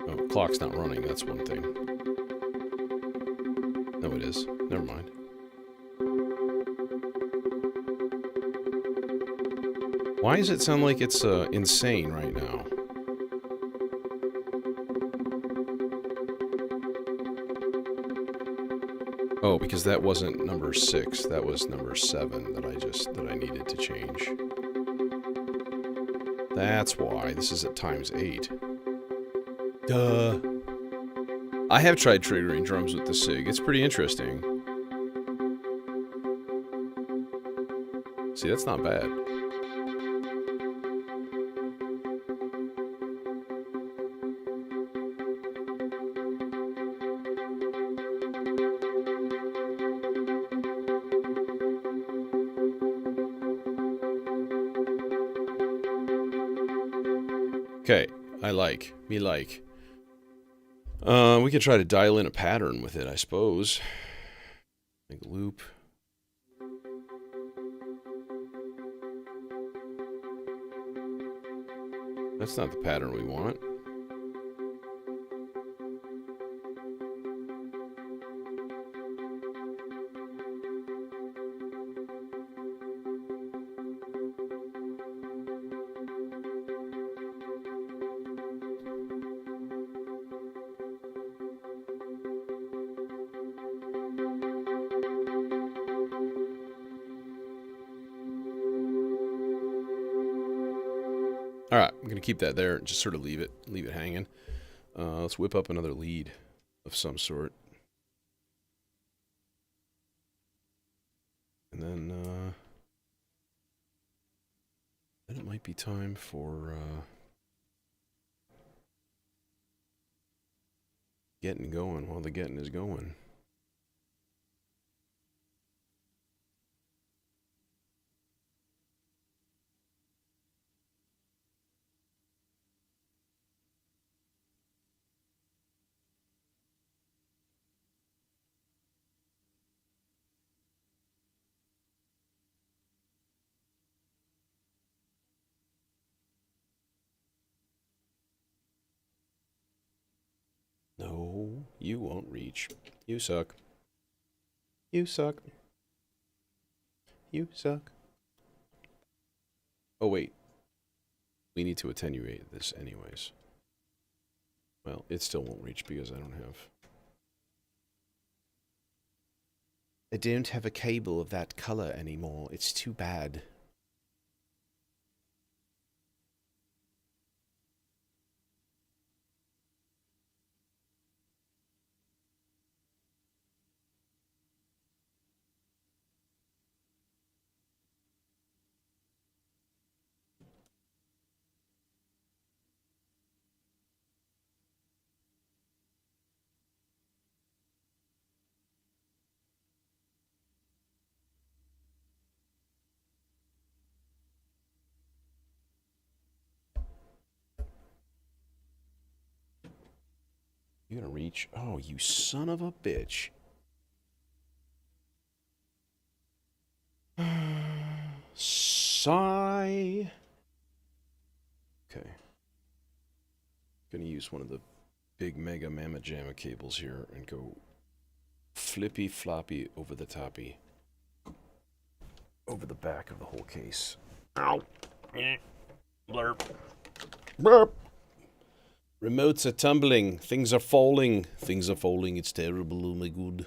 Oh, clock's not running, that's one thing. No, it is. Never mind. Why does it sound like it's insane right now? Oh, because that wasn't number 6. That was number 7 that I needed to change. That's why. This is at ×8. Duh. I have tried triggering drums with the SIG. It's pretty interesting. See, that's not bad. Okay, me like. We could try to dial in a pattern with it, I suppose. Like a loop. That's not the pattern we want. All right, I'm gonna keep that there and just sort of leave it hanging. Let's whip up another lead of some sort, and then it might be time for getting going while the getting is going. You won't reach. You suck. You suck. You suck. Oh, wait. We need to attenuate this anyways. Well, it still won't reach because I don't have... I don't have a cable of that color anymore. It's too bad. You gonna reach? Oh, you son of a bitch. Sigh. Okay. Gonna use one of the big mega mamma jamma cables here and go flippy floppy over the toppy. Over the back of the whole case. Ow. Blurp. Burp. Remotes are tumbling. Things are falling. Things are falling. It's terrible. Oh my god.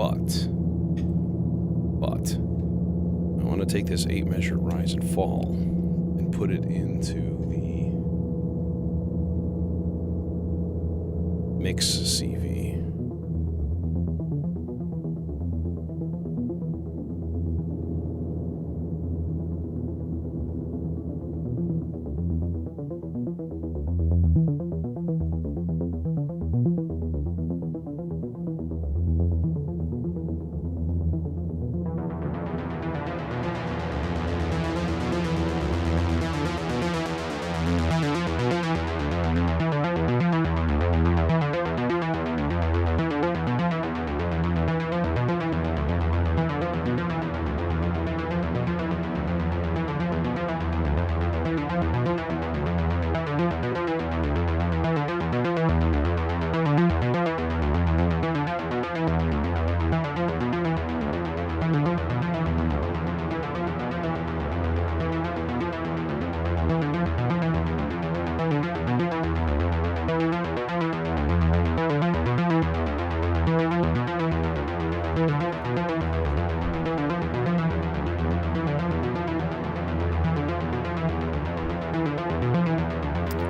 But I want to take this 8 measure rise and fall and put it into the mix CV.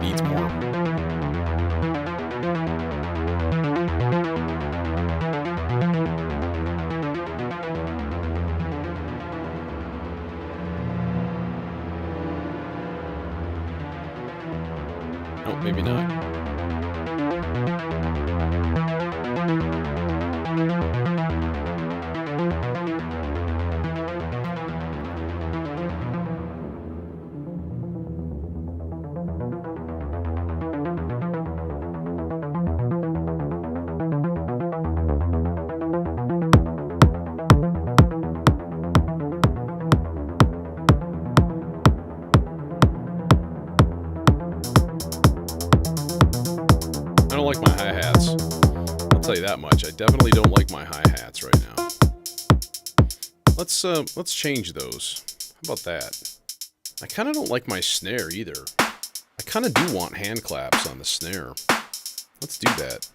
Needs more. Oh, maybe not. I don't like my hi-hats. I'll tell you that much. I definitely don't like my hi-hats right now. Let's change those. How about that? I kind of don't like my snare either. I kind of do want hand claps on the snare. Let's do that.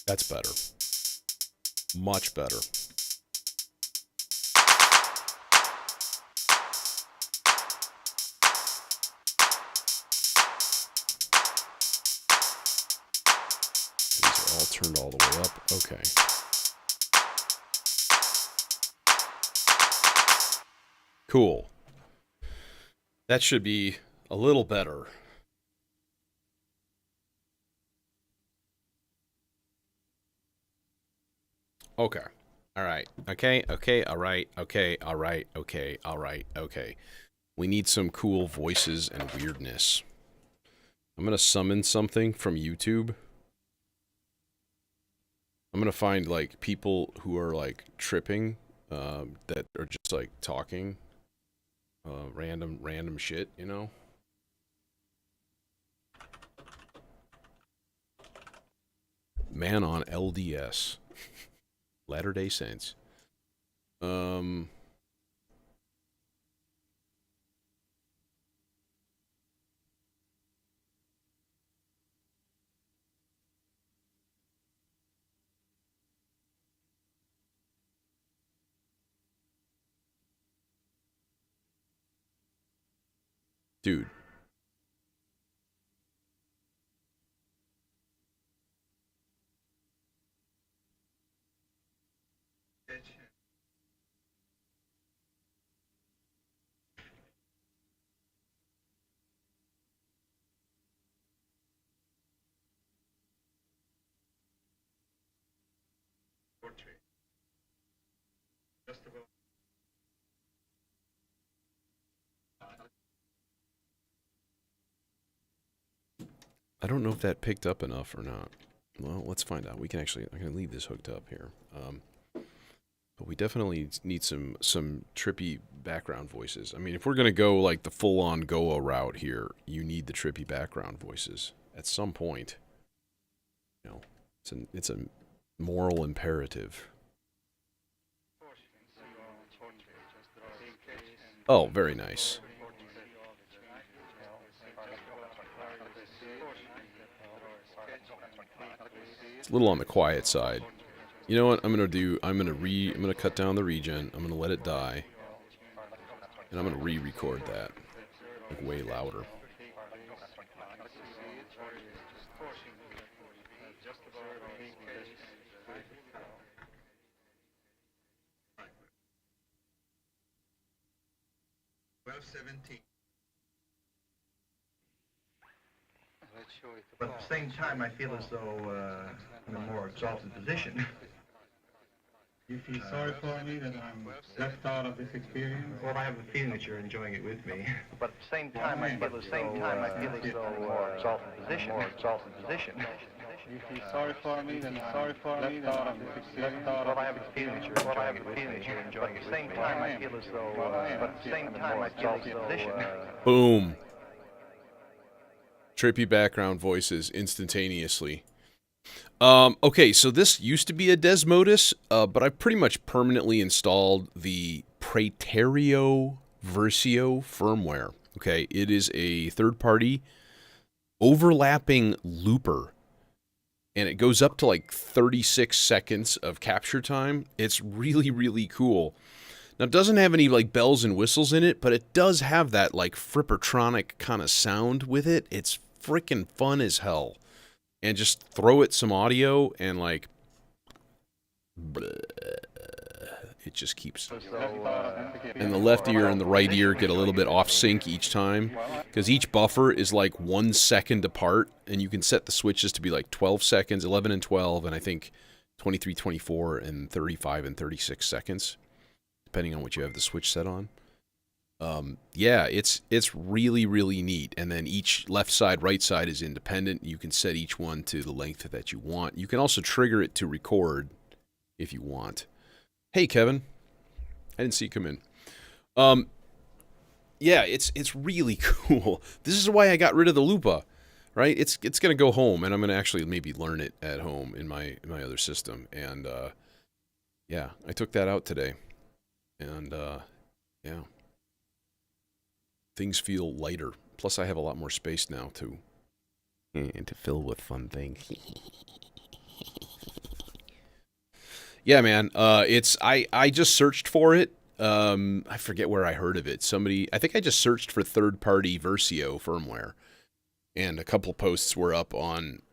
That's better. Much better. These are all turned all the way up. Okay. Cool. That should be a little better. Okay. All right. Okay. Okay. All right. Okay. All right. Okay. All right. Okay. We need some cool voices and weirdness. I'm going to summon something from YouTube. I'm going to find, like, people who are, like, tripping, that are just, like, talking, random shit, you know? Man on LDS. Latter-day Saints. Dude. I don't know if that picked up enough or not. Well, let's find out. We can actually, I'm going to leave this hooked up here. But we definitely need some trippy background voices. I mean, if we're going to go like the full-on Goa route here, you need the trippy background voices at some point. You know, it's a moral imperative. Oh, very nice. It's a little on the quiet side. You know what I'm gonna cut down the regen, I'm gonna let it die, and I'm gonna re-record that, like, way louder. But at the same time, I feel as though in a more exalted position. You feel sorry for me that I'm left out of this experience? Well, I have a feeling that you're enjoying it with me. But at the same time, I feel as though more exalted position. You feel sorry for me that I'm left out of this experience? Well, I have a feeling that you're enjoying it with me. But at the same time, I feel as though Boom. Trippy background voices instantaneously. Okay, so this used to be a Desmodus, but I've pretty much permanently installed the Praeterio Versio firmware. Okay, it is a third-party overlapping looper, and it goes up to like 36 seconds of capture time. It's really, really cool. Now, it doesn't have any like bells and whistles in it, but it does have that like frippertronic kind of sound with it. It's freaking fun as hell. And just throw it some audio and like it just keeps. And the left ear and the right ear get a little bit off sync each time because each buffer is like 1 second apart, and you can set the switches to be like 12 seconds, 11 and 12, and I think 23, 24, and 35 and 36 seconds, depending on what you have the switch set on. Yeah, it's really, really neat. And then each left side, right side is independent. You can set each one to the length that you want. You can also trigger it to record if you want. Hey, Kevin. I didn't see you come in. Yeah, it's really cool. This is why I got rid of the Lupa, right? It's gonna go home, and I'm gonna actually maybe learn it at home in my other system. And yeah, I took that out today, and yeah. Things feel lighter. Plus, I have a lot more space now to fill with fun things. Yeah, man. I just searched for it. I forget where I heard of it. I think I just searched for third-party Versio firmware, and a couple posts were up on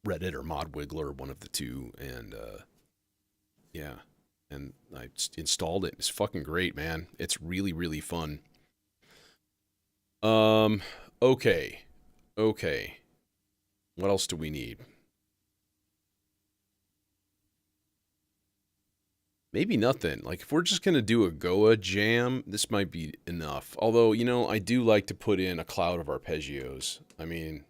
Reddit or ModWiggler, one of the two, and yeah, and I installed it. It's fucking great, man. It's really, really fun. Okay. What else do we need? Maybe nothing. Like, if we're just gonna do a Goa jam, this might be enough. Although, you know, I do like to put in a cloud of arpeggios. I mean,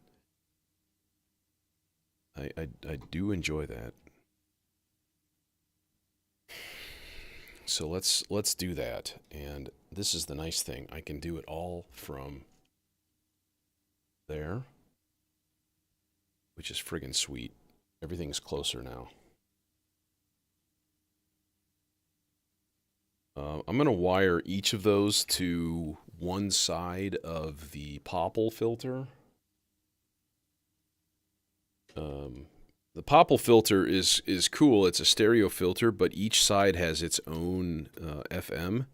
I do enjoy that. So let's do that. And this is the nice thing. I can do it all from there, which is friggin' sweet. Everything's closer now. I'm going to wire each of those to one side of the Popple filter. The Popple filter is cool. It's a stereo filter, but each side has its own FM.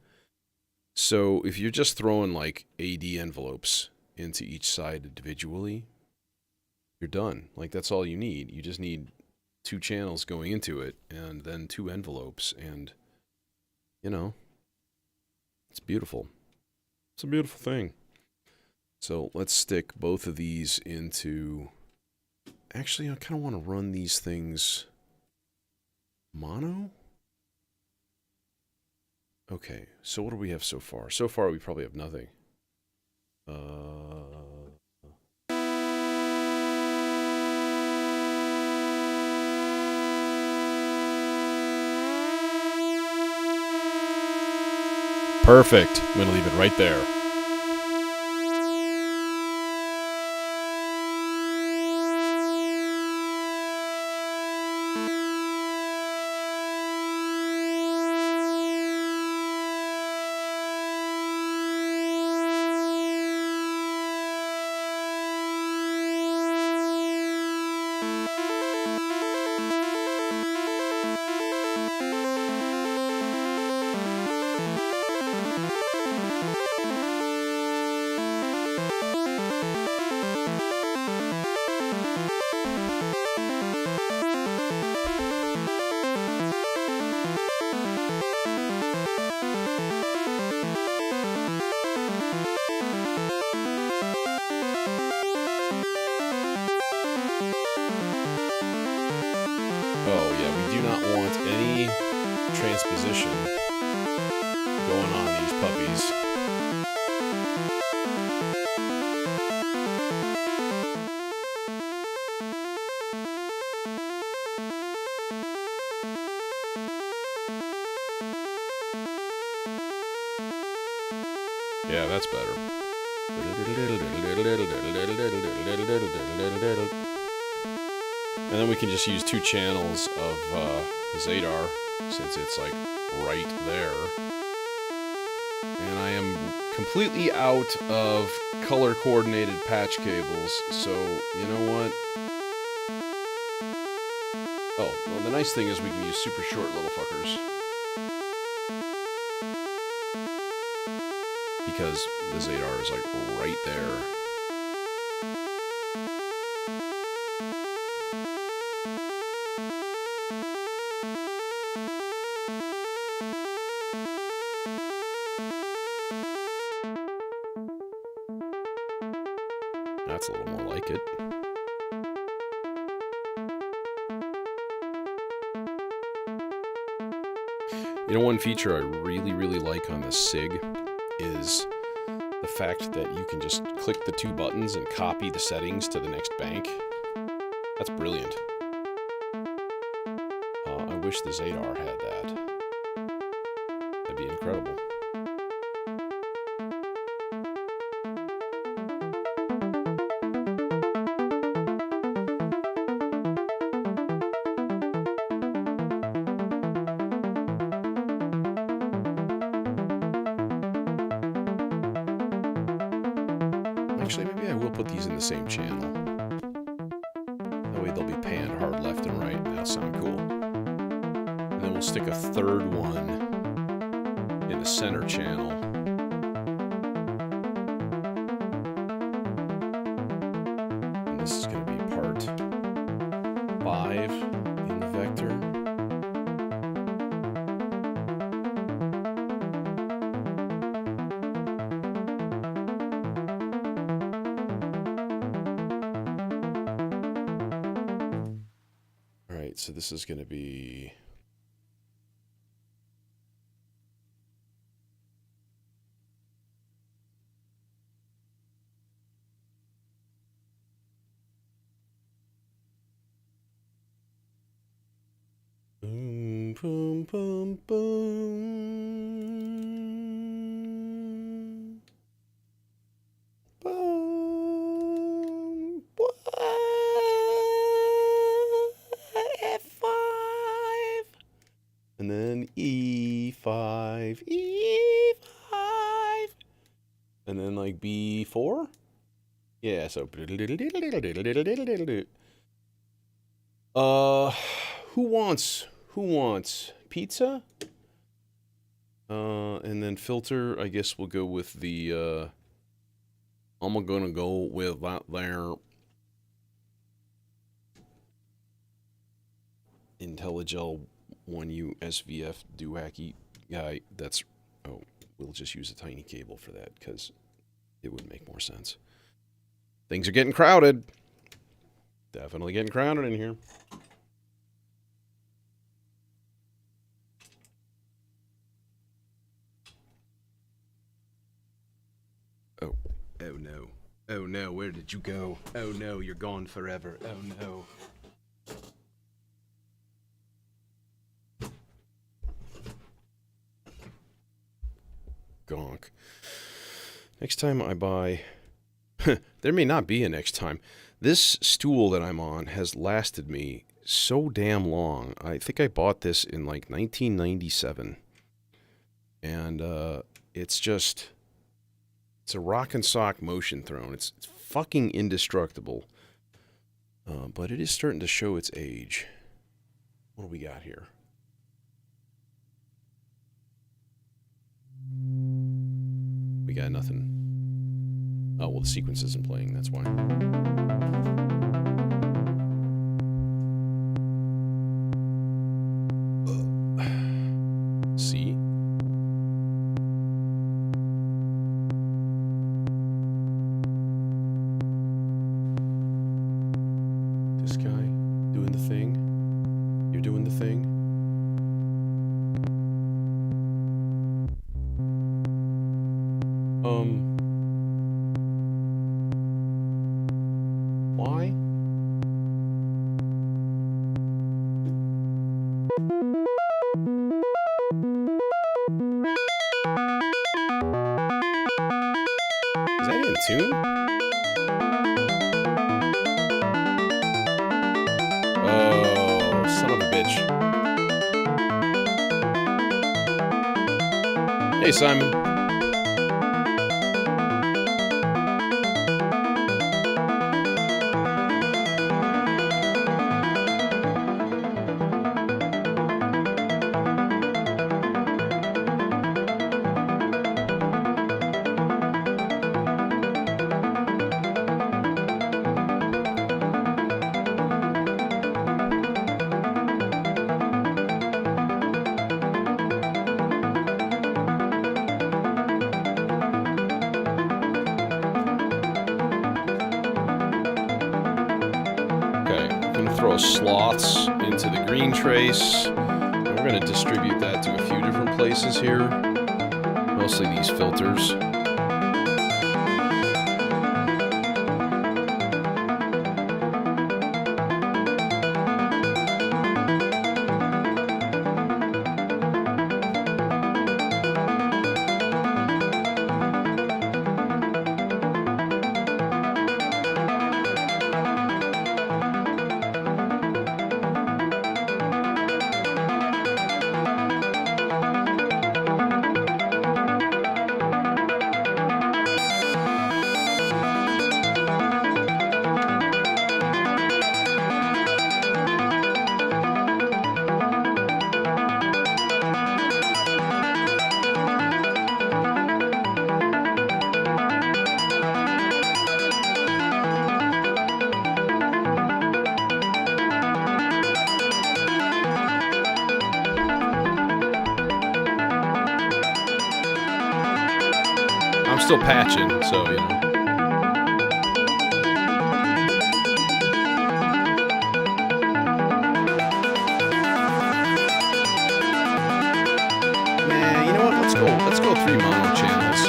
So if you're just throwing like AD envelopes into each side individually, you're done. Like, that's all you need. You just need 2 channels going into it and then 2 envelopes, and you know, it's beautiful. It's a beautiful thing. So let's stick both of these into... Actually, I kind of want to run these things mono. Okay, so what do we have so far? So far, we probably have nothing. Perfect. I'm going to leave it right there. Oh, yeah, we do not want any transposition going on these puppies. Yeah, that's better. And then we can just use 2 channels of Zadar, since it's like right there. And I am completely out of color coordinated patch cables, so you know what? Oh, well, the nice thing is we can use super short little fuckers. Because the Zadar is like right there. That's a little more like it. You know, one feature I really, really like on the SIG is the fact that you can just click the 2 buttons and copy the settings to the next bank. That's brilliant. I wish the Zadar had that. That'd be incredible. Actually, maybe I will put these in the same channel. That way they'll be panned hard left and right, and that'll sound cool. And then we'll stick a 3rd one in the center channel. And this is going to be part 5 in the vector. So this is going to be boom, boom, boom, boom, boom, F5, and then E5, E5, and then like B4. Yeah, so who wants pizza? And then filter, I guess we'll go with the I'm gonna go with that there IntelliGel 1U SVF doohickey guy. That's, oh, we'll just use a tiny cable for that because it would make more sense. Things are getting crowded. Definitely getting crowded in here. Oh no. Oh no, where did you go? Oh no, you're gone forever. Oh no. Gonk. Next time I buy... there may not be a next time. This stool that I'm on has lasted me so damn long. I think I bought this in like 1997. And it's just... It's a rock and sock motion throne. It's fucking indestructible. But it is starting to show its age. What do we got here? We got nothing. Oh, well, the sequence isn't playing, that's why. See? This guy doing the thing. You're doing the thing. Why? Is that in tune? Oh, son of a bitch. Hey, Simon. Throw sloths into the green trace. And we're going to distribute that to a few different places here. Mostly these filters. Still patching, so you know. Man, you know what? Let's go 3 mono channels.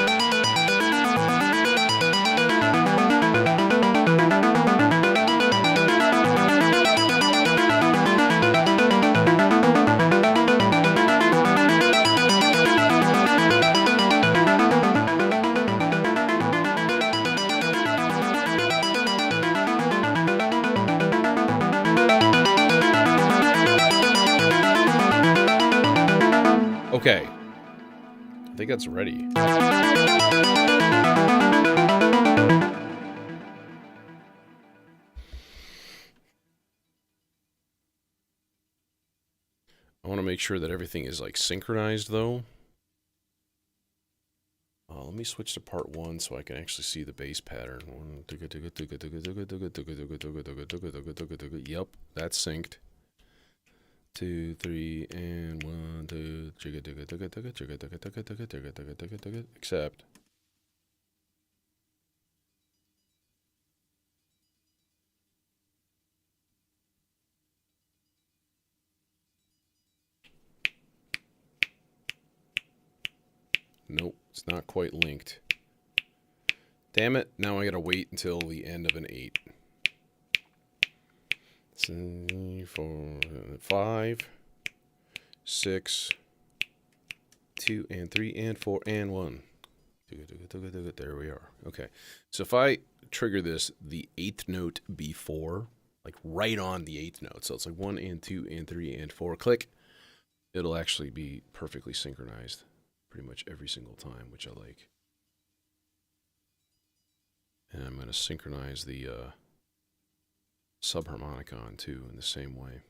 Okay, I think that's ready. I want to make sure that everything is like synchronized though. Let me switch to part 1 so I can actually see the bass pattern. Yep, that's synced. 2, 3, and 1, 2, except. Nope, it's not quite linked. Damn it, now I gotta wait until the end of an 8. 3, 4, 5, 6, 2, and 3, and 4, and 1. There we are. Okay. So if I trigger this, the 8th note before, like right on the 8th note, so it's like 1, and 2, and 3, and 4, click, it'll actually be perfectly synchronized pretty much every single time, which I like. And I'm going to synchronize the subharmonicon too in the same way.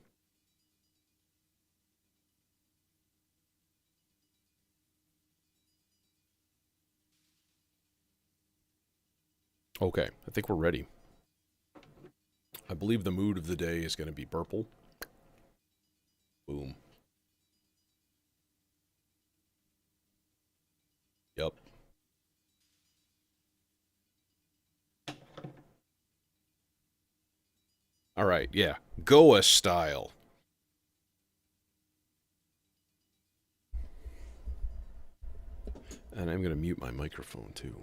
Okay, I think we're ready. I believe the mood of the day is going to be purple. Boom. Yep. All right, yeah. Goa style. And I'm going to mute my microphone too.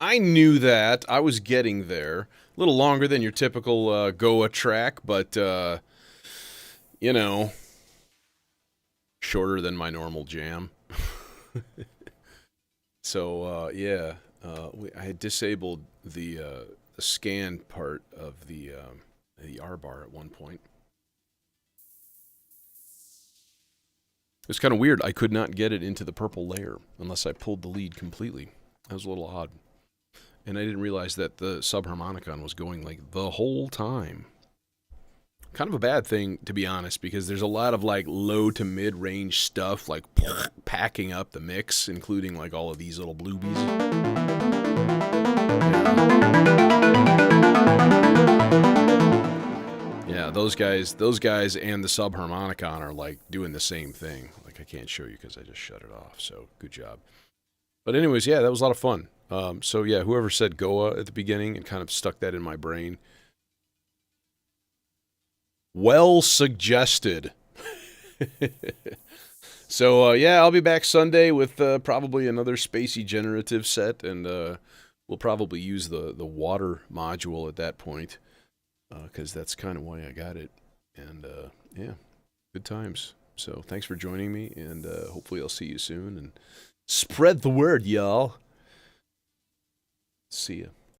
I knew that. I was getting there. A little longer than your typical Goa track, but, you know, shorter than my normal jam. So, yeah, I had disabled the scan part of the R-bar at one point. It was kind of weird. I could not get it into the purple layer unless I pulled the lead completely. That was a little odd. And I didn't realize that the subharmonicon was going like the whole time. Kind of a bad thing, to be honest, because there's a lot of like low to mid range stuff like packing up the mix, including like all of these little bluebies. Yeah, those guys and the subharmonicon are like doing the same thing. Like I can't show you because I just shut it off. So good job. But anyways, yeah, that was a lot of fun. So yeah, whoever said Goa at the beginning and kind of stuck that in my brain. Well suggested. So yeah, I'll be back Sunday with probably another spacey generative set, and we'll probably use the water module at that point, because that's kind of why I got it. And yeah, good times. So thanks for joining me, and hopefully I'll see you soon, and spread the word, y'all. See ya.